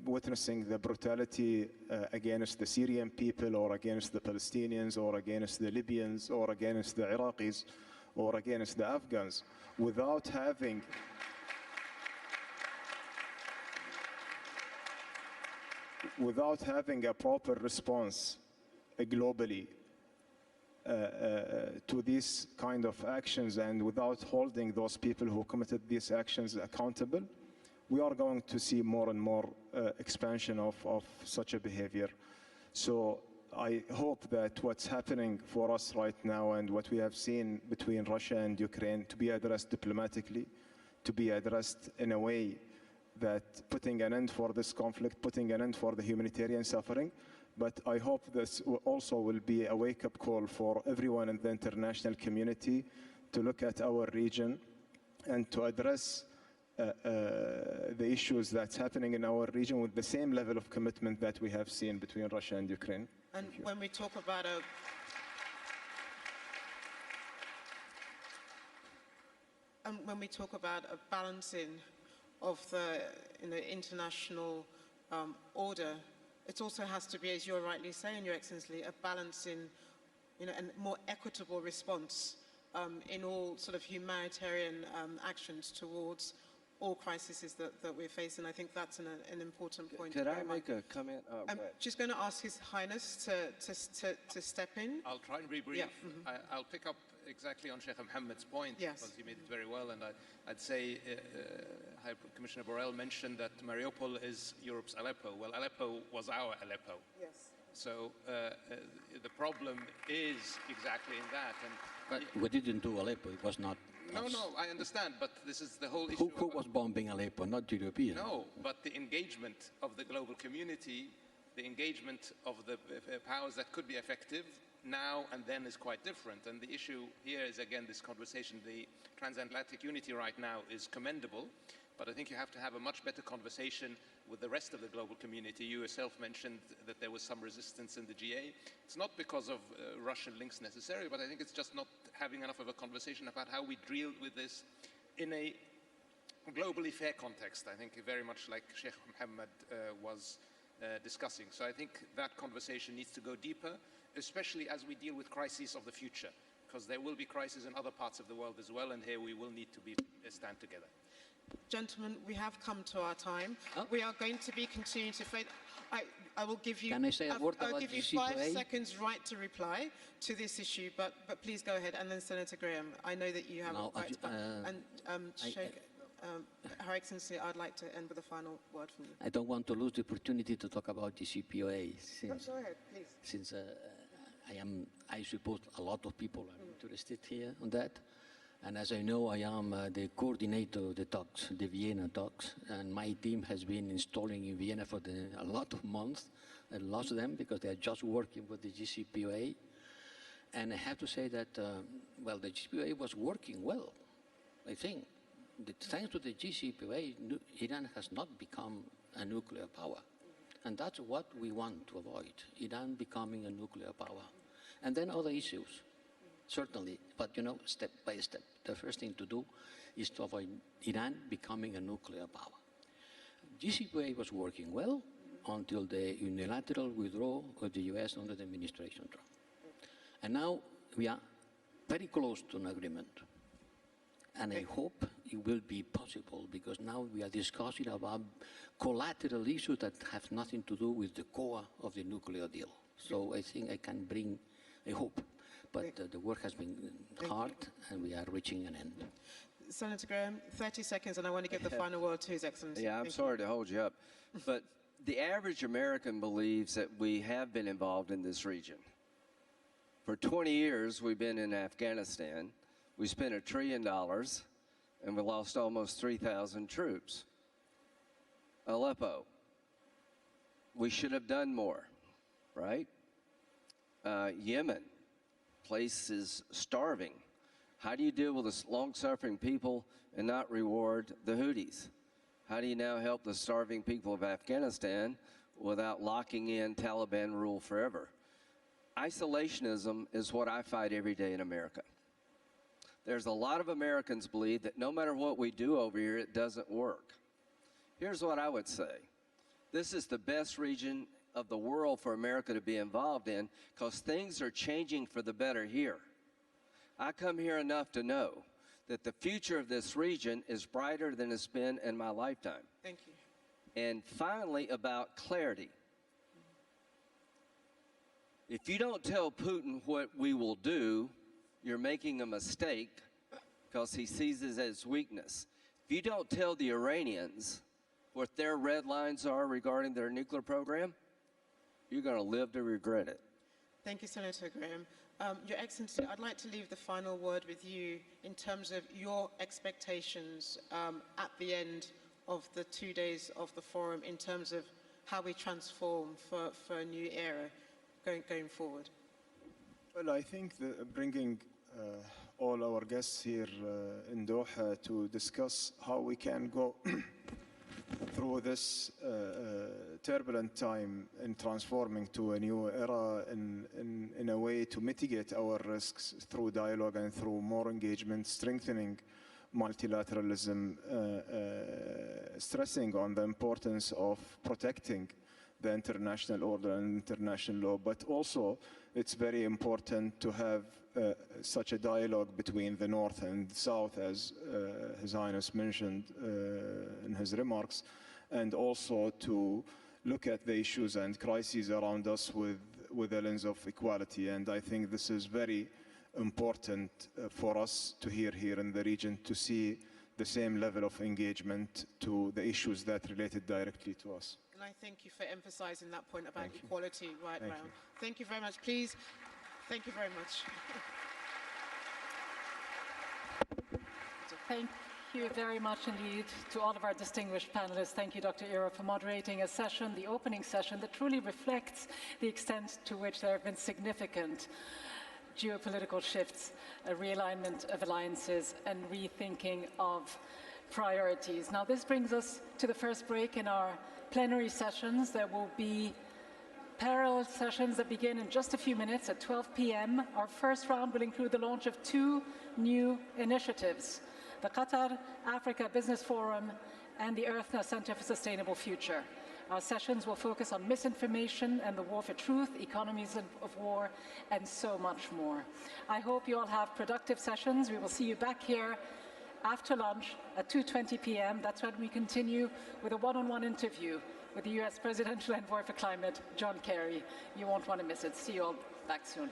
witnessing the brutality against the Syrian people, or against the Palestinians, or against the Libyans, or against the Iraqis, or against the Afghans, without having a proper response globally to these kind of actions, and without holding those people who committed these actions accountable, we are going to see more and more expansion of such a behavior. So I hope that what's happening for us right now, and what we have seen between Russia and Ukraine, to be addressed diplomatically, to be addressed in a way that putting an end for this conflict, putting an end for the humanitarian suffering. But I hope this also will be a wake-up call for everyone in the international community to look at our region and to address the issues that's happening in our region with the same level of commitment that we have seen between Russia and Ukraine. And when we talk about a balancing of the international order, it also has to be, as you're rightly saying, Your Excellency, a balancing, and more equitable response in all sort of humanitarian actions towards all crises that we're facing. I think that's an important point. Could I make a comment? I'm just going to ask His Highness to step in. I'll try and be brief. Yeah. I'll pick up exactly on Sheikh Mohammed's point, Yes. because he made it very well. And I'd say High Commissioner Borrell mentioned that Mariupol is Europe's Aleppo. Well, Aleppo was our Aleppo. Yes. So the problem is exactly in that. But we didn't do Aleppo. It was not. No, I understand, but this is the whole issue. Who was bombing Aleppo? Not the Europeans. No, but the engagement of the global community, the engagement of the powers that could be effective now and then is quite different. And the issue here is, again, this conversation. The transatlantic unity right now is commendable, but I think you have to have a much better conversation with the rest of the global community. You yourself mentioned that there was some resistance in the GA. It's not because of Russian links necessarily, but I think it's just not having enough of a conversation about how we deal with this in a globally fair context. I think very much like Sheikh Mohammed was discussing. So I think that conversation needs to go deeper, especially as we deal with crises of the future, because there will be crises in other parts of the world as well, and here we will need to stand together. Gentlemen, we have come to our time. We are going to be continuing to fight. I will give you. Can I say a word I'll about give you GCPOA? 5 seconds right to reply to this issue, but please go ahead. And then Senator Graham, I know that you have No, a right. And Sheikh, Her Excellency, I'd like to end with a final word from you. I don't want to lose the opportunity to talk about the GCPOA, since, Go ahead, please. since I suppose a lot of people are interested here on that. And as I know, I am the coordinator of the talks, the Vienna talks, and my team has been installing in Vienna for a lot of months. I lost them because they are just working with the GCPOA. And I have to say that, well, the GCPOA was working well, I think. Thanks to the GCPOA, Iran has not become a nuclear power. And that's what we want to avoid, Iran becoming a nuclear power. And then other issues, certainly, but you know, step by step. The first thing to do is to avoid Iran becoming a nuclear power. JCPOA was working well until the unilateral withdrawal of the US under the administration Trump. And now we are very close to an agreement. And I hope it will be possible, because now we are discussing about collateral issues that have nothing to do with the core of the nuclear deal. So I think I can bring a hope. But the work has been hard, and we are reaching an end. Senator Graham, 30 seconds, and I want to give the final word to His Excellency. Yeah, I'm sorry to hold you up, but the average American believes that we have been involved in this region. For 20 years, we've been in Afghanistan. We spent $1 trillion, and we lost almost 3,000 troops. Aleppo, we should have done more, right? Yemen, place is starving. How do you deal with the long-suffering people and not reward the Houthis? How do you now help the starving people of Afghanistan without locking in Taliban rule forever? Isolationism is what I fight every day in America. There's a lot of Americans believe that no matter what we do over here, it doesn't work. Here's what I would say. This is the best region of the world for America to be involved in, because things are changing for the better here. I come here enough to know that the future of this region is brighter than it's been in my lifetime. Thank you. And finally, about clarity. If you don't tell Putin what we will do, you're making a mistake, because he sees it as weakness. If you don't tell the Iranians what their red lines are regarding their nuclear program, you're going to live to regret it. Thank you, Senator Graham. Your Excellency, I'd like to leave the final word with you in terms of your expectations at the end of the 2 days of the forum, in terms of how we transform for a new era going forward. Well, I think bringing all our guests here in Doha to discuss how we can go through this turbulent time in transforming to a new era in a way to mitigate our risks through dialogue and through more engagement, strengthening multilateralism, stressing on the importance of protecting the international order and international law, but also it's very important to have such a dialogue between the North and the South, as His Highness mentioned in his remarks, and also to look at the issues and crises around us with a lens of equality. And I think this is very important for us to hear here in the region, to see the same level of engagement to the issues that related directly to us. And I thank you for emphasizing that point about equality right round. Thank you very much. Please, thank you very much. Thank you very much indeed to all of our distinguished panelists. Thank you, Dr. Ira, for moderating a session, the opening session, that truly reflects the extent to which there have been significant geopolitical shifts, a realignment of alliances, and rethinking of priorities. Now, this brings us to the first break in our plenary sessions. There will be parallel sessions that begin in just a few minutes at 12 p.m. Our first round will include the launch of 2 new initiatives: the Qatar Africa Business Forum and the Earthna Center for Sustainable Future. Our sessions will focus on misinformation and the war for truth, economies of war, and so much more. I hope you all have productive sessions. We will see you back here after lunch at 2:20 p.m. That's when we continue with a one-on-one interview with the U.S. Presidential Envoy for Climate, John Kerry. You won't want to miss it. See you all back soon.